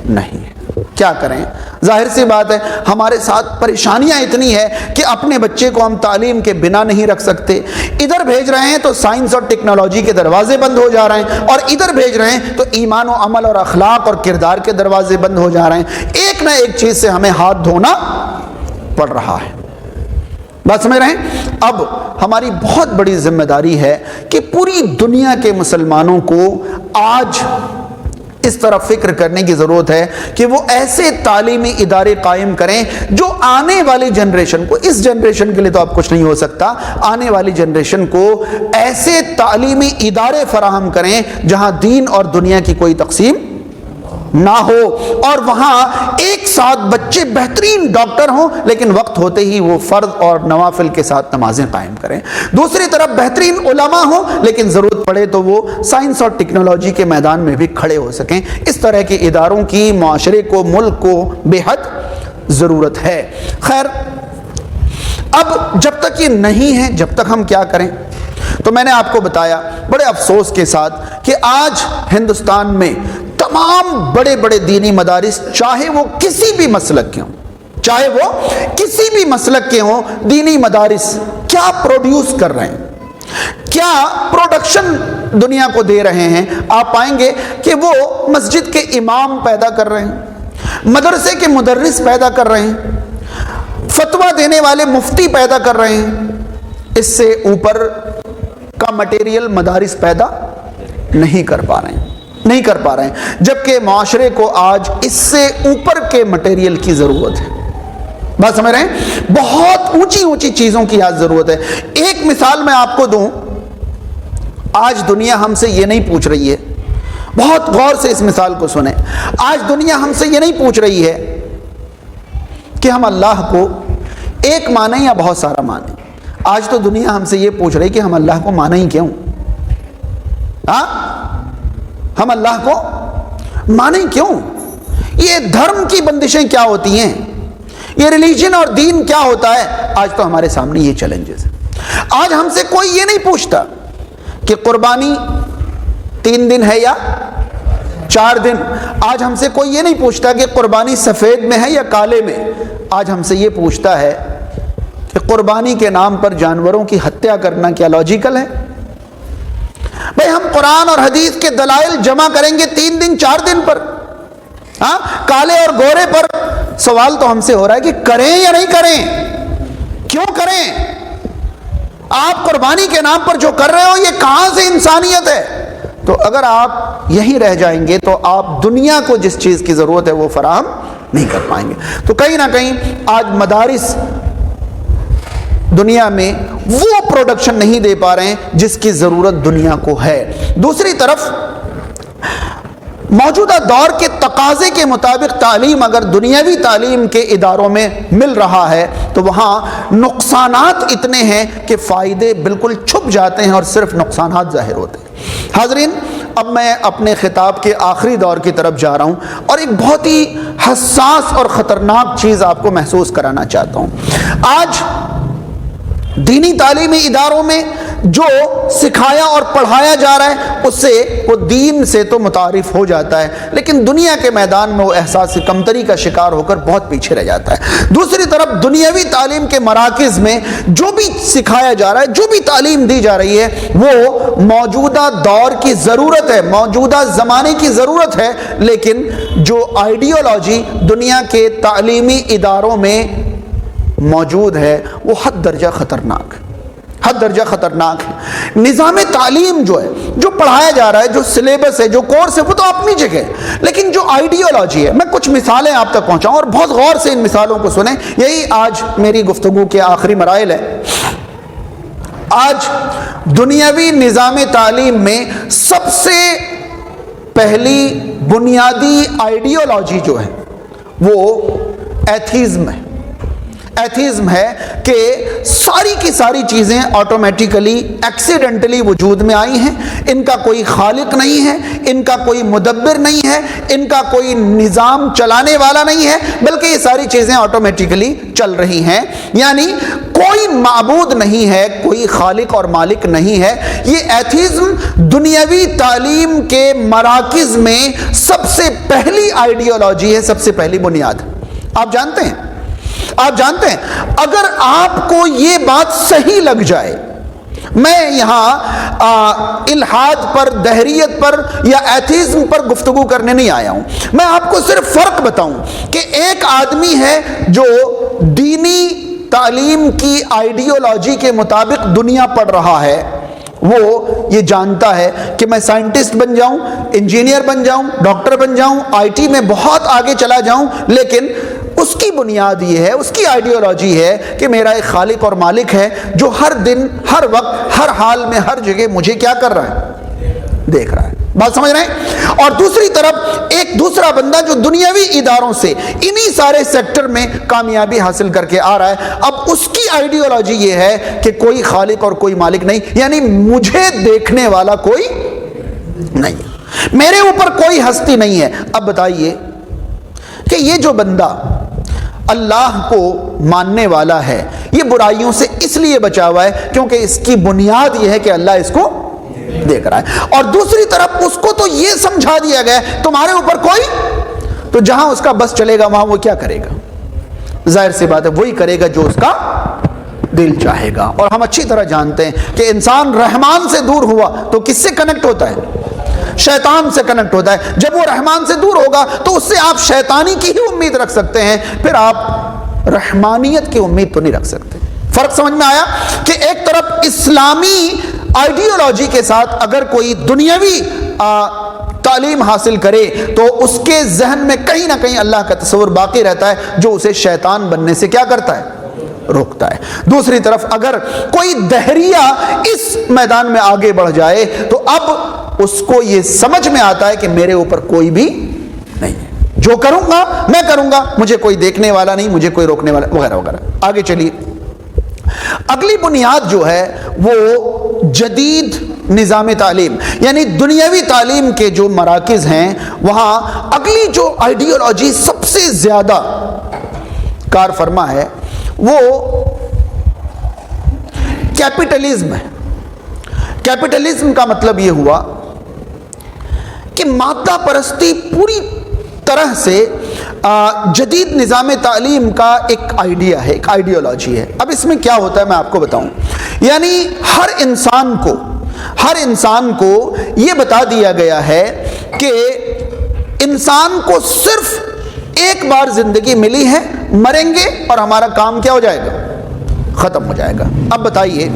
نہیں ہے۔ کیا کریں؟ ظاہر سی بات ہے ہمارے ساتھ پریشانیاں اتنی ہے کہ اپنے بچے کو ہم تعلیم کے بنا نہیں رکھ سکتے، ادھر بھیج رہے ہیں تو سائنس اور ٹیکنالوجی کے دروازے بند ہو جا رہے ہیں، اور ادھر بھیج رہے ہیں تو ایمان و عمل اور اخلاق اور کردار کے دروازے بند ہو جا رہے ہیں۔ ایک نہ ایک چیز سے ہمیں ہاتھ دھونا پڑ رہا ہے۔ بات سمجھ رہے ہیں؟ اب ہماری بہت بڑی ذمہ داری ہے کہ پوری دنیا کے مسلمانوں کو آج اس طرح فکر کرنے کی ضرورت ہے کہ وہ ایسے تعلیمی ادارے قائم کریں جو آنے والی جنریشن کو، اس جنریشن کے لیے تو اب کچھ نہیں ہو سکتا، آنے والی جنریشن کو ایسے تعلیمی ادارے فراہم کریں جہاں دین اور دنیا کی کوئی تقسیم نہ ہو، اور وہاں ایک ساتھ بچے بہترین ڈاکٹر ہوں لیکن وقت ہوتے ہی وہ فرض اور نوافل کے ساتھ نمازیں قائم کریں، دوسری طرف بہترین علماء ہوں لیکن ضرورت پڑے تو وہ سائنس اور ٹیکنالوجی کے میدان میں بھی کھڑے ہو سکیں۔ اس طرح کے اداروں کی معاشرے کو، ملک کو بے حد ضرورت ہے۔ خیر، اب جب تک یہ نہیں ہے، جب تک ہم کیا کریں؟ تو میں نے آپ کو بتایا بڑے افسوس کے ساتھ کہ آج ہندوستان میں تمام بڑے بڑے دینی مدارس، چاہے وہ کسی بھی مسلک کے ہوں، چاہے وہ کسی بھی مسلک کے ہوں، دینی مدارس کیا پروڈیوس کر رہے ہیں، کیا پروڈکشن دنیا کو دے رہے ہیں؟ آپ پائیں گے کہ وہ مسجد کے امام پیدا کر رہے ہیں، مدرسے کے مدرس پیدا کر رہے ہیں، فتویٰ دینے والے مفتی پیدا کر رہے ہیں، اس سے اوپر کا مٹیریل مدارس پیدا نہیں کر پا رہے ہیں، نہیں کر پا رہے ہیں، جبکہ معاشرے کو آج اس سے اوپر کے مٹیریل کی ضرورت ہے۔ بات سمجھ رہے ہیں؟ بہت اونچی اونچی چیزوں کی آج ضرورت ہے۔ ایک مثال میں آپ کو دوں، آج دنیا ہم سے یہ نہیں پوچھ رہی ہے، بہت غور سے اس مثال کو سنیں، آج دنیا ہم سے یہ نہیں پوچھ رہی ہے کہ ہم اللہ کو ایک مانیں یا بہت سارا مانیں، آج تو دنیا ہم سے یہ پوچھ رہی کہ ہم اللہ کو مانیں ہی کیوں؟ ہم اللہ کو مانیں کیوں؟ یہ دھرم کی بندشیں کیا ہوتی ہیں، یہ ریلیجن اور دین کیا ہوتا ہے؟ آج تو ہمارے سامنے یہ چیلنجز ہیں۔ آج ہم سے کوئی یہ نہیں پوچھتا کہ قربانی 3 دن ہے یا 4 دن، آج ہم سے کوئی یہ نہیں پوچھتا کہ قربانی سفید میں ہے یا کالے میں، آج ہم سے یہ پوچھتا ہے کہ قربانی کے نام پر جانوروں کی ہتیا کرنا کیا لاجیکل ہے؟ بھئی ہم قرآن اور حدیث کے دلائل جمع کریں گے 3 دن 4 دن پر، کالے اور گورے پر، سوال تو ہم سے ہو رہا ہے کہ کریں یا نہیں کریں؟ کیوں کریں؟ آپ قربانی کے نام پر جو کر رہے ہو یہ کہاں سے انسانیت ہے؟ تو اگر آپ یہیں رہ جائیں گے تو آپ دنیا کو جس چیز کی ضرورت ہے وہ فراہم نہیں کر پائیں گے۔ تو کہیں نہ کہیں آج مدارس دنیا میں وہ پروڈکشن نہیں دے پا رہے ہیں جس کی ضرورت دنیا کو ہے۔ دوسری طرف موجودہ دور کے تقاضے کے مطابق تعلیم اگر دنیاوی تعلیم کے اداروں میں مل رہا ہے تو وہاں نقصانات اتنے ہیں کہ فائدے بالکل چھپ جاتے ہیں اور صرف نقصانات ظاہر ہوتے ہیں۔ حاضرین، اب میں اپنے خطاب کے آخری دور کی طرف جا رہا ہوں اور ایک بہت ہی حساس اور خطرناک چیز آپ کو محسوس کرانا چاہتا ہوں۔ آج دینی تعلیمی اداروں میں جو سکھایا اور پڑھایا جا رہا ہے اس سے وہ دین سے تو متعارف ہو جاتا ہے، لیکن دنیا کے میدان میں وہ احساس کمتری کا شکار ہو کر بہت پیچھے رہ جاتا ہے۔ دوسری طرف دنیاوی تعلیم کے مراکز میں جو بھی سکھایا جا رہا ہے، جو بھی تعلیم دی جا رہی ہے، وہ موجودہ دور کی ضرورت ہے، موجودہ زمانے کی ضرورت ہے، لیکن جو آئیڈیالوجی دنیا کے تعلیمی اداروں میں موجود ہے وہ حد درجہ خطرناک ہے، حد درجہ خطرناک ہے۔ نظام تعلیم جو ہے، جو پڑھایا جا رہا ہے، جو سلیبس ہے، جو کورس ہے، وہ تو اپنی جگہ ہے، لیکن جو آئیڈیالوجی ہے، میں کچھ مثالیں آپ تک پہنچاؤں اور بہت غور سے ان مثالوں کو سنیں، یہی آج میری گفتگو کے آخری مراحل ہے۔ آج دنیاوی نظام تعلیم میں سب سے پہلی بنیادی آئیڈیالوجی جو ہے وہ ایتھیزم ہے۔ ایتھیزم ہے کہ ساری کی ساری چیزیں آٹومیٹیکلی ایکسیڈنٹلی وجود میں آئی ہیں، ان کا کوئی خالق نہیں ہے، ان کا کوئی مدبر نہیں ہے، ان کا کوئی نظام چلانے والا نہیں ہے، بلکہ یہ ساری چیزیں آٹومیٹیکلی چل رہی ہیں، یعنی کوئی معبود نہیں ہے، کوئی خالق اور مالک نہیں ہے۔ یہ ایتھیزم دنیاوی تعلیم کے مراکز میں سب سے پہلی آئیڈیالوجی ہے، سب سے پہلی بنیاد۔ آپ جانتے ہیں اگر آپ کو یہ بات صحیح لگ جائے، میں یہاں الحاد پر، دہریت پر یا ایتھیزم پر گفتگو کرنے نہیں آیا ہوں، میں آپ کو صرف فرق بتاؤں کہ ایک آدمی ہے جو دینی تعلیم کی آئیڈیالوجی کے مطابق دنیا پڑھ رہا ہے، وہ یہ جانتا ہے کہ میں سائنٹسٹ بن جاؤں، انجینئر بن جاؤں، ڈاکٹر بن جاؤں، آئی ٹی میں بہت آگے چلا جاؤں، لیکن اس کی بنیاد یہ ہے، اس کی آئیڈیالوجی ہے کہ میرا ایک خالق اور مالک ہے جو ہر دن، ہر وقت، ہر حال میں، ہر جگہ مجھے کیا کر رہا ہے؟ دیکھ رہا ہے۔ بات سمجھ رہے ہیں؟ اور دوسری طرف ایک دوسرا بندہ جو دنیاوی اداروں سے انہی سارے سیکٹر میں کامیابی حاصل کر کے آ رہا ہے، اب اس کی آئیڈیالوجی یہ ہے کہ کوئی خالق اور کوئی مالک نہیں، یعنی مجھے دیکھنے والا کوئی نہیں، میرے اوپر کوئی ہستی نہیں ہے۔ اب بتائیے کہ یہ جو بندہ اللہ کو ماننے والا ہے، یہ برائیوں سے اس لیے بچا ہوا ہے کیونکہ اس کی بنیاد یہ ہے کہ اللہ اس کو دیکھ رہا ہے، اور دوسری طرف اس کو تو یہ سمجھا دیا گیا ہے تمہارے اوپر کوئی، تو جہاں اس کا بس چلے گا وہاں وہ کیا کرے گا؟ ظاہر سی بات ہے وہی کرے گا جو اس کا دل چاہے گا۔ اور ہم اچھی طرح جانتے ہیں کہ انسان رحمان سے دور ہوا تو کس سے کنیکٹ ہوتا ہے؟ شیطان سے کنیکٹ ہوتا ہے۔ جب وہ رحمان سے دور ہوگا تو اس سے آپ شیطانی کی ہی امید رکھ سکتے ہیں، پھر آپ رحمانیت کی امید تو نہیں رکھ سکتے۔ فرق سمجھ میں آیا کہ ایک طرف اسلامی آئیڈیالوجی کے ساتھ اگر کوئی دنیاوی تعلیم حاصل کرے تو اس کے ذہن میں کہیں نہ کہیں اللہ کا تصور باقی رہتا ہے جو اسے شیطان بننے سے کیا کرتا ہے؟ روکتا ہے۔ دوسری طرف اگر کوئی دہریہ اس میدان میں آگے بڑھ جائے تو اب اس کو یہ سمجھ میں آتا ہے کہ میرے اوپر کوئی بھی نہیں ہے، جو کروں گا میں کروں گا، مجھے کوئی دیکھنے والا نہیں، مجھے کوئی روکنے والا، وغیرہ وغیرہ۔ آگے چلیے، اگلی بنیاد جو ہے وہ جدید نظام تعلیم، یعنی دنیاوی تعلیم کے جو مراکز ہیں وہاں اگلی جو آئیڈیالوجی سب سے زیادہ کار فرما ہے وہ کیپٹلزم ہے۔ کیپٹلزم کا مطلب یہ ہوا کہ مادہ پرستی پوری طرح سے جدید نظام تعلیم کا ایک آئیڈیا ہے، ایک آئیڈیالوجی ہے۔ اب اس میں کیا ہوتا ہے میں آپ کو بتاؤں، یعنی ہر انسان کو یہ بتا دیا گیا ہے کہ انسان کو صرف ایک بار زندگی ملی ہے، مریں گے اور ہمارا کام کیا ہو جائے گا؟ ختم ہو جائے گا۔ اب بتائیے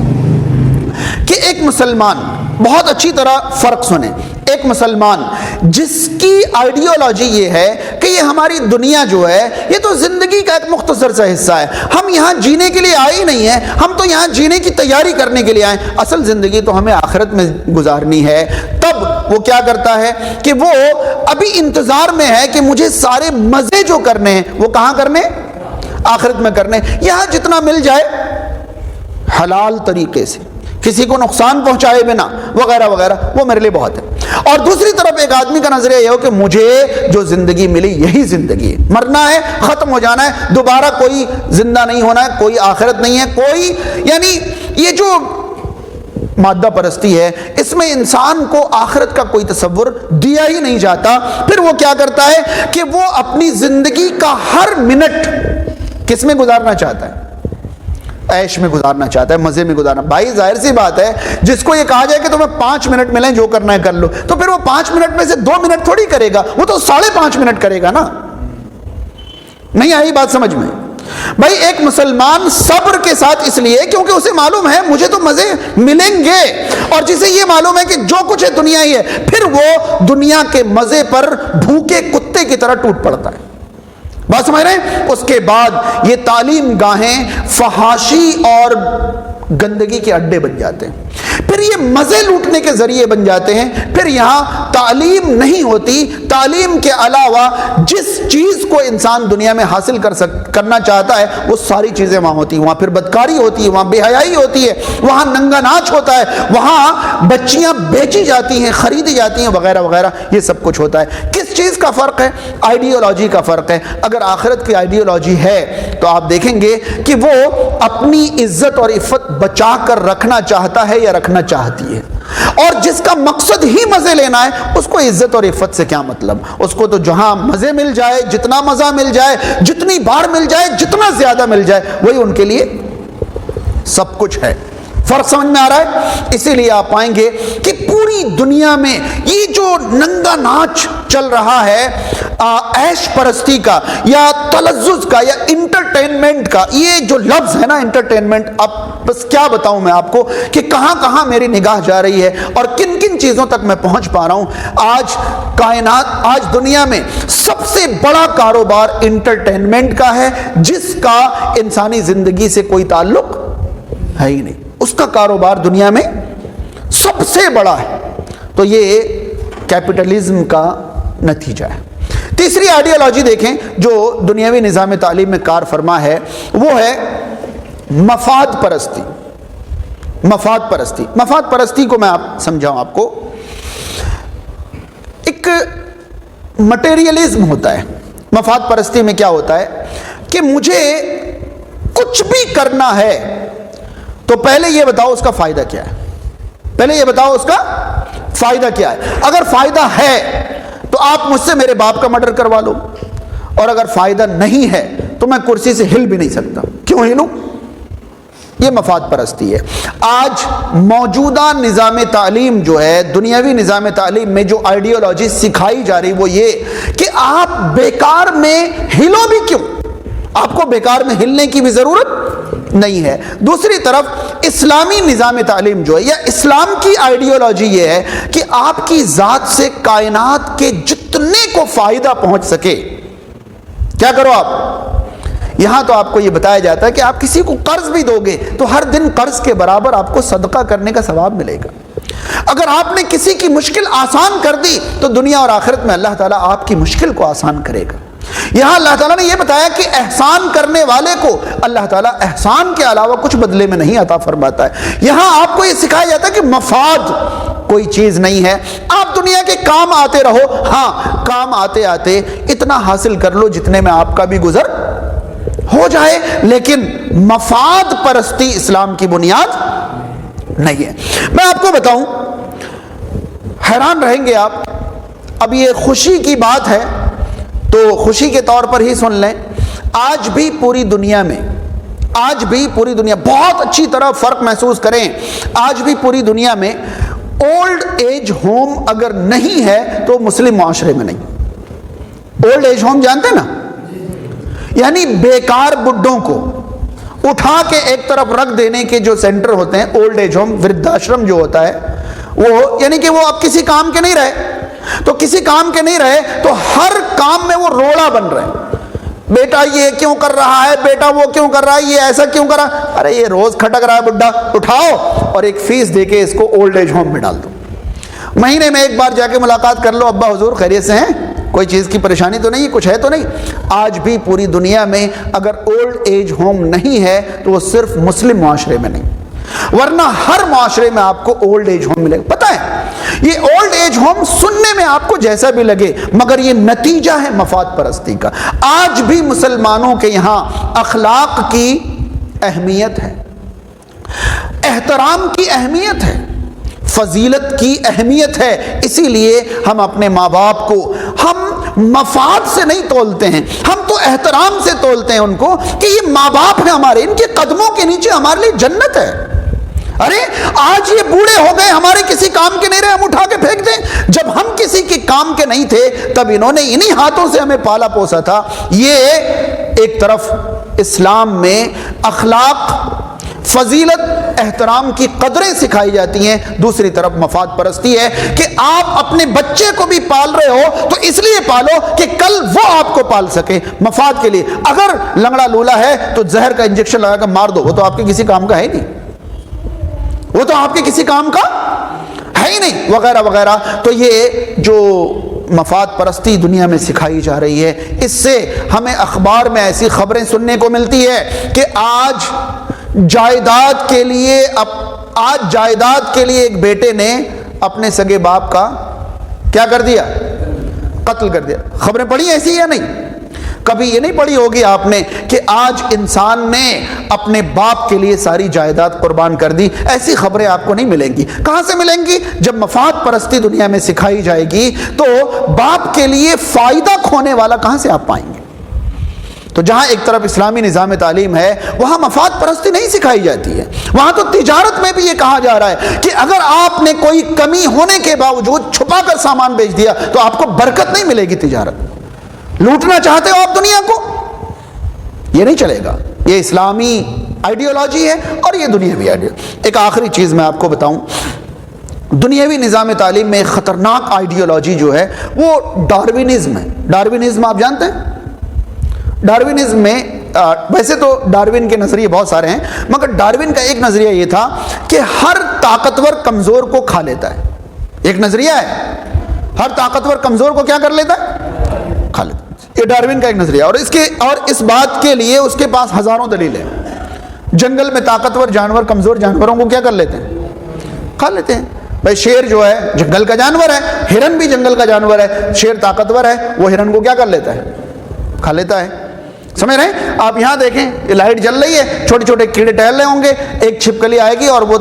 کہ ایک مسلمان، بہت اچھی طرح فرق سنیں، ایک مسلمان جس کی آئیڈیالوجی یہ ہے کہ یہ ہماری دنیا جو ہے یہ تو زندگی کا ایک مختصر سا حصہ ہے، ہم یہاں جینے کے لیے آئے ہی نہیں ہیں، ہم تو یہاں جینے کی تیاری کرنے کے لیے آئے ہیں، اصل زندگی تو ہمیں آخرت میں گزارنی ہے، تب وہ کیا کرتا ہے کہ وہ ابھی انتظار میں ہے کہ مجھے سارے مزے جو کرنے ہیں وہ کہاں کرنے؟ آخرت میں کرنے، یہاں جتنا مل جائے حلال طریقے سے، کسی کو نقصان پہنچائے بنا، وغیرہ وغیرہ، وہ میرے لیے بہت ہے۔ اور دوسری طرف ایک آدمی کا نظریہ یہ ہو کہ مجھے جو زندگی ملی یہی زندگی ہے، مرنا ہے، ختم ہو جانا ہے، دوبارہ کوئی زندہ نہیں ہونا ہے، کوئی آخرت نہیں ہے، کوئی، یعنی یہ جو مادہ پرستی ہے، اس میں انسان کو آخرت کا کوئی تصور دیا ہی نہیں جاتا۔ پھر وہ کیا کرتا ہے کہ وہ اپنی زندگی کا ہر منٹ کس میں گزارنا چاہتا ہے؟ عیش میں گزارنا چاہتا ہے، مزے میں گزارنا۔ بھائی ظاہر سی بات ہے، جس کو یہ کہا جائے کہ تمہیں 5 منٹ ملیں جو کرنا ہے کر لو، تو پھر وہ 5 منٹ میں سے 2 منٹ تھوڑی کرے گا، وہ تو 5.5 منٹ کرے گا نا۔ نہیں آئی بات سمجھ میں؟ بھائی ایک مسلمان صبر کے ساتھ اس لیے کیونکہ اسے معلوم ہے مجھے تو مزے ملیں گے، اور جسے یہ معلوم ہے کہ جو کچھ ہے دنیا ہی ہے، پھر وہ دنیا کے مزے پر بھوکے کتے کی طرح ٹوٹ پڑتا ہے۔ بات سمجھ رہے ہیں؟ اس کے بعد یہ تعلیم گاہیں فحاشی اور گندگی کے اڈے بن جاتے ہیں، پھر یہ مزے لوٹنے کے ذریعے بن جاتے ہیں۔ پھر یہاں تعلیم نہیں ہوتی، تعلیم کے علاوہ جس چیز کو انسان دنیا میں حاصل کرنا چاہتا ہے وہ ساری چیزیں وہاں ہوتی ہیں۔ وہاں پھر بدکاری ہوتی ہے، وہاں بے حیائی ہوتی ہے، وہاں ننگا ناچ ہوتا ہے، وہاں بچیاں بیچی جاتی ہیں، خریدی جاتی ہیں، وغیرہ وغیرہ، یہ سب کچھ ہوتا ہے۔ کس چیز کا فرق ہے؟ آئیڈیالوجی کا فرق ہے۔ اگر آخرت کی آئیڈیالوجی ہے تو آپ دیکھیں گے کہ وہ اپنی عزت اور عفت بچا کر رکھنا چاہتا ہے یا رکھنا چاہتی ہے، اور جس کا مقصد ہی مزے لینا ہے اس کو عزت اور عفت سے کیا مطلب؟ اس کو تو جہاں مزے مل جائے، جتنا مزہ مل جائے، جتنی بار مل جائے، جتنا زیادہ مل جائے، وہی ان کے لیے سب کچھ ہے۔ فرق سمجھ میں آ رہا ہے؟ اسی لیے آپ پائیں گے کہ پوری دنیا میں یہ جو ننگا ناچ چل رہا ہے عیش پرستی کا یا تلذذ کا یا انٹرٹینمنٹ کا، یہ جو لفظ ہے نا انٹرٹینمنٹ، اب بس کیا بتاؤں میں آپ کو کہ کہاں کہاں میری نگاہ جا رہی ہے اور کن کن چیزوں تک میں پہنچ پا رہا ہوں۔ آج کائنات، آج دنیا میں سب سے بڑا کاروبار انٹرٹینمنٹ کا ہے، جس کا انسانی زندگی سے کوئی تعلق ہے ہی نہیں۔ اس کا کاروبار دنیا میں سب سے بڑا ہے۔ تو یہ کیپٹلزم کا نتیجہ ہے۔ تیسری آئیڈیالوجی دیکھیں جو دنیاوی نظام تعلیم میں کار فرما ہے، وہ ہے مفاد پرستی۔ مفاد پرستی، مفاد پرستی کو میں سمجھاؤں آپ کو، ایک مٹیریلزم ہوتا ہے۔ مفاد پرستی میں کیا ہوتا ہے کہ مجھے کچھ بھی کرنا ہے تو پہلے یہ بتاؤ اس کا فائدہ کیا ہے، پہلے یہ بتاؤ اس کا فائدہ کیا ہے۔ اگر فائدہ ہے تو آپ مجھ سے میرے باپ کا مرڈر کروا لو، اور اگر فائدہ نہیں ہے تو میں کرسی سے ہل بھی نہیں سکتا۔ کیوں ہلوں؟ یہ مفاد پرستی ہے۔ آج موجودہ نظام تعلیم جو ہے، دنیاوی نظام تعلیم میں جو آئیڈیالوجی سکھائی جا رہی وہ یہ کہ آپ بیکار میں ہلو بھی کیوں، آپ کو بیکار میں ہلنے کی بھی ضرورت نہیں ہے۔ دوسری طرف اسلامی نظام تعلیم جو ہے یا اسلام کی آئیڈیالوجی یہ ہے کہ آپ کی ذات سے کائنات کے جتنے کو فائدہ پہنچ سکے کیا کرو آپ۔ یہاں تو آپ کو یہ بتایا جاتا ہے کہ آپ کسی کو قرض بھی دو گے تو ہر دن قرض کے برابر آپ کو صدقہ کرنے کا ثواب ملے گا۔ اگر آپ نے کسی کی مشکل آسان کر دی تو دنیا اور آخرت میں اللہ تعالیٰ آپ کی مشکل کو آسان کرے گا۔ یہاں اللہ تعالیٰ نے یہ بتایا کہ احسان کرنے والے کو اللہ تعالیٰ احسان کے علاوہ کچھ بدلے میں نہیں عطا فرماتا ہے۔ یہاں آپ کو یہ سکھایا جاتا ہے کہ مفاد کوئی چیز نہیں ہے، آپ دنیا کے کام آتے رہو، ہاں کام آتے آتے اتنا حاصل کر لو جتنے میں آپ کا بھی گزر ہو جائے، لیکن مفاد پرستی اسلام کی بنیاد نہیں ہے۔ میں آپ کو بتاؤں، حیران رہیں گے آپ، اب یہ خوشی کی بات ہے تو خوشی کے طور پر ہی سن لیں، آج بھی پوری دنیا میں، آج بھی پوری دنیا، بہت اچھی طرح فرق محسوس کریں، آج بھی پوری دنیا میں اولڈ ایج ہوم اگر نہیں ہے تو مسلم معاشرے میں نہیں۔ اولڈ ایج ہوم جانتے ہیں نا، یعنی بیکار بڈھوں کو اٹھا کے ایک طرف رکھ دینے کے جو سینٹر ہوتے ہیں، اولڈ ایج ہوم، وردھاشرم جو ہوتا ہے وہ، یعنی کہ وہ اب کسی کام کے نہیں رہے، تو کسی کام کے نہیں رہے تو ہر کام میں وہ روڑا بن رہے ہیں، بیٹا یہ کیوں کر رہا ہے، بیٹا وہ کیوں کر رہا ہے، یہ ایسا کیوں کر رہا ہے، ارے یہ روز کھٹک رہا ہے بڈھا، اٹھاؤ اور ایک فیس دے کے اس کو اولڈ ایج ہوم میں ڈال دو، مہینے میں ایک بار جا کے ملاقات کر لو، ابا حضور خیریت سے ہیں، کوئی چیز کی پریشانی تو نہیں، کچھ ہے تو نہیں۔ آج بھی پوری دنیا میں اگر اولڈ ایج ہوم نہیں ہے تو وہ صرف مسلم معاشرے میں نہیں، ورنہ ہر معاشرے میں آپ کو اولڈ ایج ہوم ملے گا۔ پتہ ہے یہ اولڈ ایج ہوم سننے میں آپ کو جیسا بھی لگے مگر یہ نتیجہ ہے مفاد پرستی کا۔ آج بھی مسلمانوں کے یہاں اخلاق کی اہمیت ہے، احترام کی اہمیت ہے، فضیلت کی اہمیت ہے، اسی لیے ہم اپنے ماں باپ کو ہم مفاد سے نہیں تولتے ہیں، ہم تو احترام سے تولتے ہیں ان کو کہ یہ ماں باپ ہیں ہمارے، ان کے قدموں کے نیچے ہمارے لیے جنت ہے۔ ارے آج یہ بوڑھے ہو گئے، ہمارے کسی کام کے نہیں رہے، ہم اٹھا کے پھینک دیں۔ جب ہم کسی کے کام کے نہیں تھے تب انہوں نے انہی ہاتھوں سے ہمیں پالا پوسا تھا۔ یہ ایک طرف اسلام میں اخلاق، فضیلت، احترام کی قدریں سکھائی جاتی ہیں، دوسری طرف مفاد پرستی ہے کہ آپ اپنے بچے کو بھی پال رہے ہو تو اس لیے پالو کہ کل وہ آپ کو پال سکے، مفاد کے لیے۔ اگر لنگڑا لولا ہے تو زہر کا انجیکشن لگا کر مار دو، وہ تو آپ کے کسی کام کا ہے نہیں، وہ تو آپ کے کسی کام کا ہے ہی نہیں، وغیرہ وغیرہ۔ تو یہ جو مفاد پرستی دنیا میں سکھائی جا رہی ہے، اس سے ہمیں اخبار میں ایسی خبریں سننے کو ملتی ہے کہ آج جائیداد کے لیے ایک بیٹے نے اپنے سگے باپ کا کیا کر دیا؟ قتل کر دیا۔ خبریں پڑھی ایسی یا نہیں؟ کبھی یہ نہیں پڑھی ہوگی آپ نے کہ آج انسان نے اپنے باپ کے لیے ساری جائیداد قربان کر دی۔ ایسی خبریں آپ کو نہیں ملیں گی۔ کہاں سے ملیں گی؟ جب مفاد پرستی دنیا میں سکھائی جائے گی تو باپ کے لیے فائدہ کھونے والا کہاں سے آپ پائیں گے؟ تو جہاں ایک طرف اسلامی نظام تعلیم ہے وہاں مفاد پرستی نہیں سکھائی جاتی ہے، وہاں تو تجارت میں بھی یہ کہا جا رہا ہے کہ اگر آپ نے کوئی کمی ہونے کے باوجود چھپا کر سامان بیچ دیا تو آپ کو برکت نہیں ملے گی تجارت۔ لوٹنا چاہتے ہو آپ دنیا کو، یہ نہیں چلے گا۔ یہ اسلامی آئیڈیالوجی ہے اور یہ دنیاوی آئیڈیالوجی۔ ایک آخری چیز میں آپ کو بتاؤں، دنیاوی نظام تعلیم میں ایک خطرناک آئیڈیالوجی جو ہے وہ ڈاروینزم ہے۔ ڈاروینزم آپ جانتے ہیں؟ ڈاروینزم میں ویسے تو ڈاروین کے نظریے بہت سارے ہیں، مگر ڈاروین کا ایک نظریہ یہ تھا کہ ہر طاقتور کمزور کو کھا لیتا ہے۔ ایک نظریہ ہے، ہر طاقتور کمزور کو کیا کر لیتا ہے؟ کھا لیتا ہے۔ یہ ڈاروین کا ایک نظریہ، اور اس بات کے لیے اس کے پاس ہزاروں دلیلیں۔ جنگل میں طاقتور جانور کمزور جانوروں کو کیا کر لیتے ہیں؟ کھا لیتے ہیں۔ بھائی شیر جو ہے جنگل کا جانور ہے، ہرن بھی جنگل کا جانور ہے، شیر طاقتور ہے، وہ ہرن کو کیا کر لیتا ہے؟ کھا لیتا ہے۔ سمجھ رہے ہیں؟ آپ یہاں دیکھیں، یہ لائٹ جل رہی ہے، چھوٹے چھوٹے کیڑے ٹہل رہے ہوں گے، ایک چھپکلی آئے گی اور وہ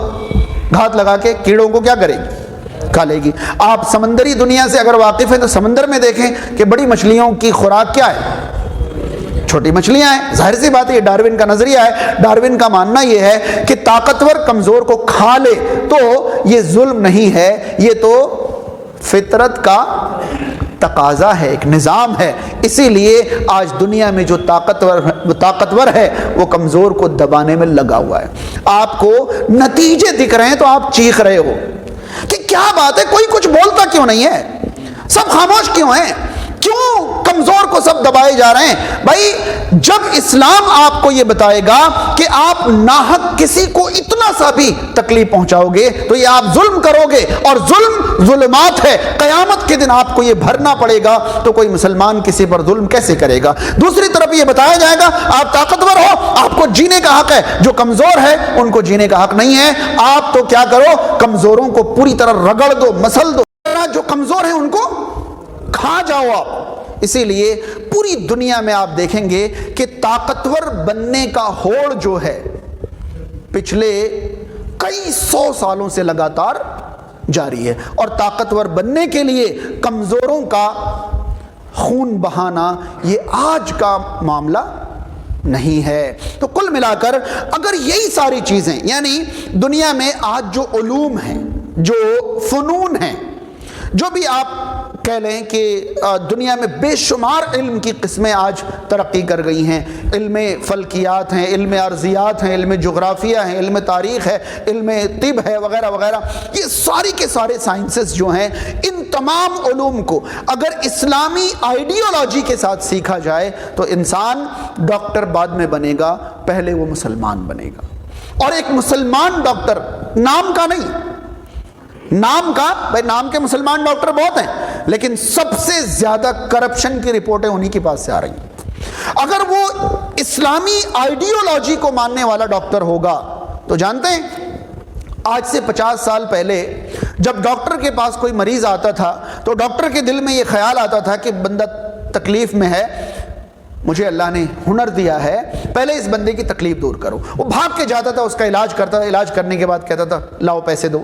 گھات لگا کے کیڑوں کو کیا کرے گی؟ کھا لے گی۔ آپ سمندری دنیا سے اگر واقف ہیں تو سمندر میں دیکھیں کہ بڑی مچھلیوں کی خوراک کیا ہے؟ چھوٹی مچھلیاں ہیں۔ ظاہر سی بات ہے یہ ڈاروین کا نظریہ ہے۔ ڈاروین کا ماننا یہ ہے کہ طاقتور کمزور کو کھا لے تو یہ ظلم نہیں ہے، یہ تو فطرت کا تقاضا ہے، ایک نظام ہے۔ اسی لیے آج دنیا میں جو طاقتور ہے وہ کمزور کو دبانے میں لگا ہوا ہے۔ آپ کو نتیجے دکھ رہے ہیں تو آپ چیخ رہے ہو کہ کیا بات ہے، کوئی کچھ بولتا کیوں نہیں ہے، سب خاموش کیوں ہیں، کیوں کمزور کو سب دبائے جا رہے ہیں؟ بھائی جب اسلام آپ کو یہ بتائے گا کہ آپ ناحق کسی کو اتنا سا بھی تکلیف پہنچاؤ گے تو یہ آپ ظلم کرو گے، اور ظلم ظلمات ہے، قیامت کے دن آپ کو یہ بھرنا پڑے گا۔ تو کوئی مسلمان کسی پر ظلم کیسے کرے گا؟ دوسری طرف یہ بتایا جائے گا آپ طاقتور ہو، آپ کو جینے کا حق ہے، جو کمزور ہے ان کو جینے کا حق نہیں ہے۔ آپ تو کیا کرو، کمزوروں کو پوری طرح رگڑ دو، مسل دو، جو کمزور ہیں ان کو کھا جاؤ آپ۔ اسی لیے پوری دنیا میں آپ دیکھیں گے کہ طاقتور بننے کا ہوڑ جو ہے پچھلے کئی سو سالوں سے لگاتار جاری ہے، اور طاقتور بننے کے لیے کمزوروں کا خون بہانا یہ آج کا معاملہ نہیں ہے۔ تو کل ملا کر اگر یہی ساری چیزیں، یعنی دنیا میں آج جو علوم ہیں، جو فنون ہیں، جو بھی آپ کہہ لیں کہ دنیا میں بے شمار علم کی قسمیں آج ترقی کر گئی ہیں، علم فلکیات ہیں، علم ارضیات ہیں، علم جغرافیہ ہیں، علم تاریخ ہے، علم طب ہے، وغیرہ وغیرہ، یہ ساری کے سارے سائنسز جو ہیں، ان تمام علوم کو اگر اسلامی آئیڈیالوجی کے ساتھ سیکھا جائے تو انسان ڈاکٹر بعد میں بنے گا، پہلے وہ مسلمان بنے گا۔ اور ایک مسلمان ڈاکٹر، نام کا نہیں، نام کا، بھائی نام کے مسلمان ڈاکٹر بہت ہیں لیکن سب سے زیادہ کرپشن کی رپورٹیں انہی کے پاس سے آ رہی ہیں۔ اگر وہ اسلامی آئیڈیالوجی کو ماننے والا ڈاکٹر ہوگا تو جانتے ہیں آج سے 50 سال پہلے جب ڈاکٹر کے پاس کوئی مریض آتا تھا تو ڈاکٹر کے دل میں یہ خیال آتا تھا کہ بندہ تکلیف میں ہے، مجھے اللہ نے ہنر دیا ہے، پہلے اس بندے کی تکلیف دور کرو۔ وہ بھاگ کے جاتا تھا، اس کا علاج کرتا تھا، علاج کرنے کے بعد کہتا تھا لاؤ پیسے دو،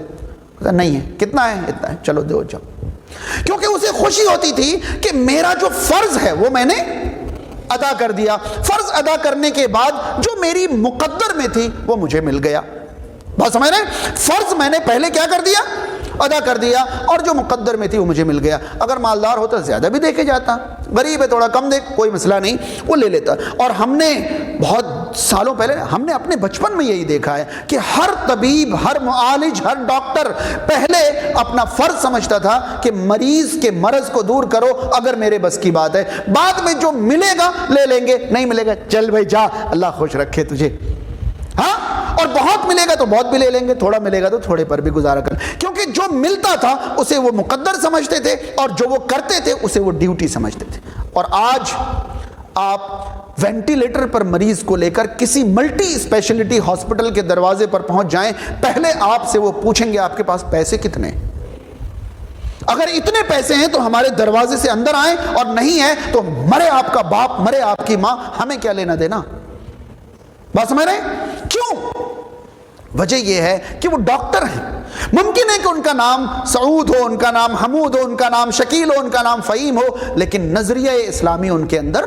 کہتا نہیں ہے، کتنا ہے؟ اتنا ہے، چلو دو جاؤ۔ کیونکہ اسے خوشی ہوتی تھی کہ میرا جو فرض ہے وہ میں نے ادا کر دیا، فرض ادا کرنے کے بعد جو میری مقدر میں تھی وہ مجھے مل گیا۔ بات سمجھ رہے ہیں؟ فرض میں نے پہلے کیا کر دیا؟ ادا کر دیا، اور جو مقدر میں تھی وہ مجھے مل گیا۔ اگر مالدار ہوتا زیادہ بھی دے کے جاتا، غریب ہے تھوڑا کم دے، کوئی مسئلہ نہیں، وہ لے لیتا۔ اور ہم نے بہت سالوں پہلے ہم نے اپنے بچپن میں یہی دیکھا ہے کہ ہر طبیب، ہر معالج، ہر ڈاکٹر پہلے اپنا فرض سمجھتا تھا کہ مریض کے مرض کو دور کرو اگر میرے بس کی بات ہے، بعد میں جو ملے گا لے لیں گے، نہیں ملے گا چل بھائی جا، اللہ خوش رکھے تجھے۔ ہاں، اور بہت ملے گا تو بہت بھی لے لیں گے، تھوڑا ملے گا تو تھوڑے پر بھی گزارا کر، کیونکہ جو ملتا تھا اسے وہ مقدر سمجھتے تھے، اور جو وہ کرتے تھے اسے وہ ڈیوٹی سمجھتے تھے۔ اور آج آپ وینٹیلیٹر پر مریض کو لے کر کسی ملٹی اسپیشلٹی ہاسپٹل کے دروازے پر پہنچ جائیں، پہلے آپ سے وہ پوچھیں گے آپ کے پاس پیسے کتنے ہیں؟ اگر اتنے پیسے ہیں تو ہمارے دروازے سے اندر آئیں، اور نہیں ہے تو مرے آپ کا باپ، مرے آپ کی ماں، ہمیں کیا لینا دینا؟ بات سمجھ رہے ہیں؟ کیوں؟ وجہ یہ ہے کہ وہ ڈاکٹر ہیں۔ ممکن ہے کہ ان کا نام سعود ہو، ان کا نام حمود ہو، ان کا نام شکیل ہو، ان کا نام فہیم ہو، لیکن نظریہ اسلامی ان کے اندر،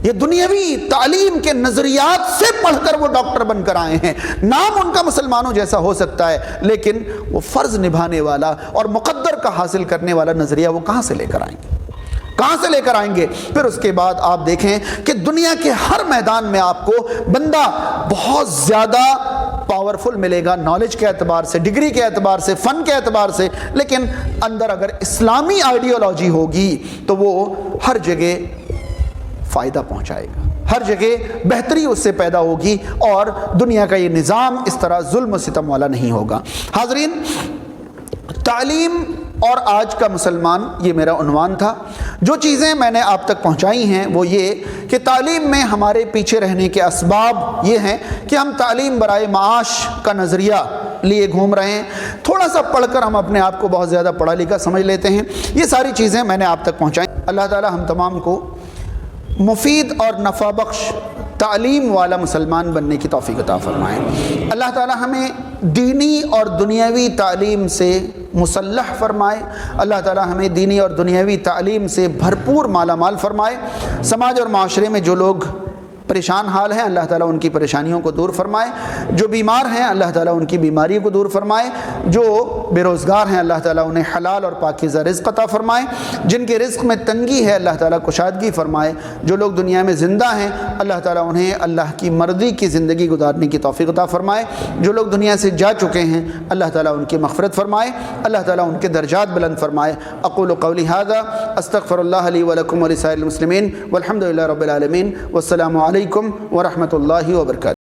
یہ دنیاوی تعلیم کے نظریات سے پڑھ کر وہ ڈاکٹر بن کر آئے ہیں۔ نام ان کا مسلمانوں جیسا ہو سکتا ہے، لیکن وہ فرض نبھانے والا اور مقدر کا حاصل کرنے والا نظریہ وہ کہاں سے لے کر آئیں گے؟ کہاں سے لے کر آئیں گے؟ پھر اس کے بعد آپ دیکھیں کہ دنیا کے ہر میدان میں آپ کو بندہ بہت زیادہ پاورفل ملے گا، نالج کے اعتبار سے، ڈگری کے اعتبار سے، فن کے اعتبار سے، لیکن اندر اگر اسلامی آئیڈیالوجی ہوگی تو وہ ہر جگہ فائدہ پہنچائے گا، ہر جگہ بہتری اس سے پیدا ہوگی، اور دنیا کا یہ نظام اس طرح ظلم و ستم والا نہیں ہوگا۔ حاضرین، تعلیم اور آج کا مسلمان، یہ میرا عنوان تھا۔ جو چیزیں میں نے آپ تک پہنچائی ہیں وہ یہ کہ تعلیم میں ہمارے پیچھے رہنے کے اسباب یہ ہیں کہ ہم تعلیم برائے معاش کا نظریہ لیے گھوم رہے ہیں، تھوڑا سا پڑھ کر ہم اپنے آپ کو بہت زیادہ پڑھا لکھا سمجھ لیتے ہیں۔ یہ ساری چیزیں میں نے آپ تک پہنچائی۔ اللہ تعالی ہم تمام کو مفید اور نفع بخش تعلیم والا مسلمان بننے کی توفیق عطا فرمائے۔ اللہ تعالی ہمیں دینی اور دنیاوی تعلیم سے مسلح فرمائے۔ اللہ تعالی ہمیں دینی اور دنیاوی تعلیم سے بھرپور مالا مال فرمائے۔ سماج اور معاشرے میں جو لوگ پریشان حال ہیں، اللہ تعالیٰ ان کی پریشانیوں کو دور فرمائے۔ جو بیمار ہیں، اللہ تعالیٰ ان کی بیماریوں کو دور فرمائے۔ جو بے روزگار ہیں، اللہ تعالیٰ انہیں حلال اور پاکیزہ رزق عطا فرمائے۔ جن کے رزق میں تنگی ہے، اللہ تعالیٰ کشادگی فرمائے۔ جو لوگ دنیا میں زندہ ہیں، اللہ تعالیٰ انہیں اللہ کی مرضی کی زندگی گزارنے کی توفیق عطا فرمائے۔ جو لوگ دنیا سے جا چکے ہیں، اللہ تعالیٰ ان کی مغفرت فرمائے، اللہ تعالیٰ ان کے درجات بلند فرمائے۔ اقول قولی ھذا استغفر اللہ لی ولکم ولسائر المسلمین والحمد للہ رب العالمین، والسلام علیکم ورحمۃ اللہ وبرکاتہ۔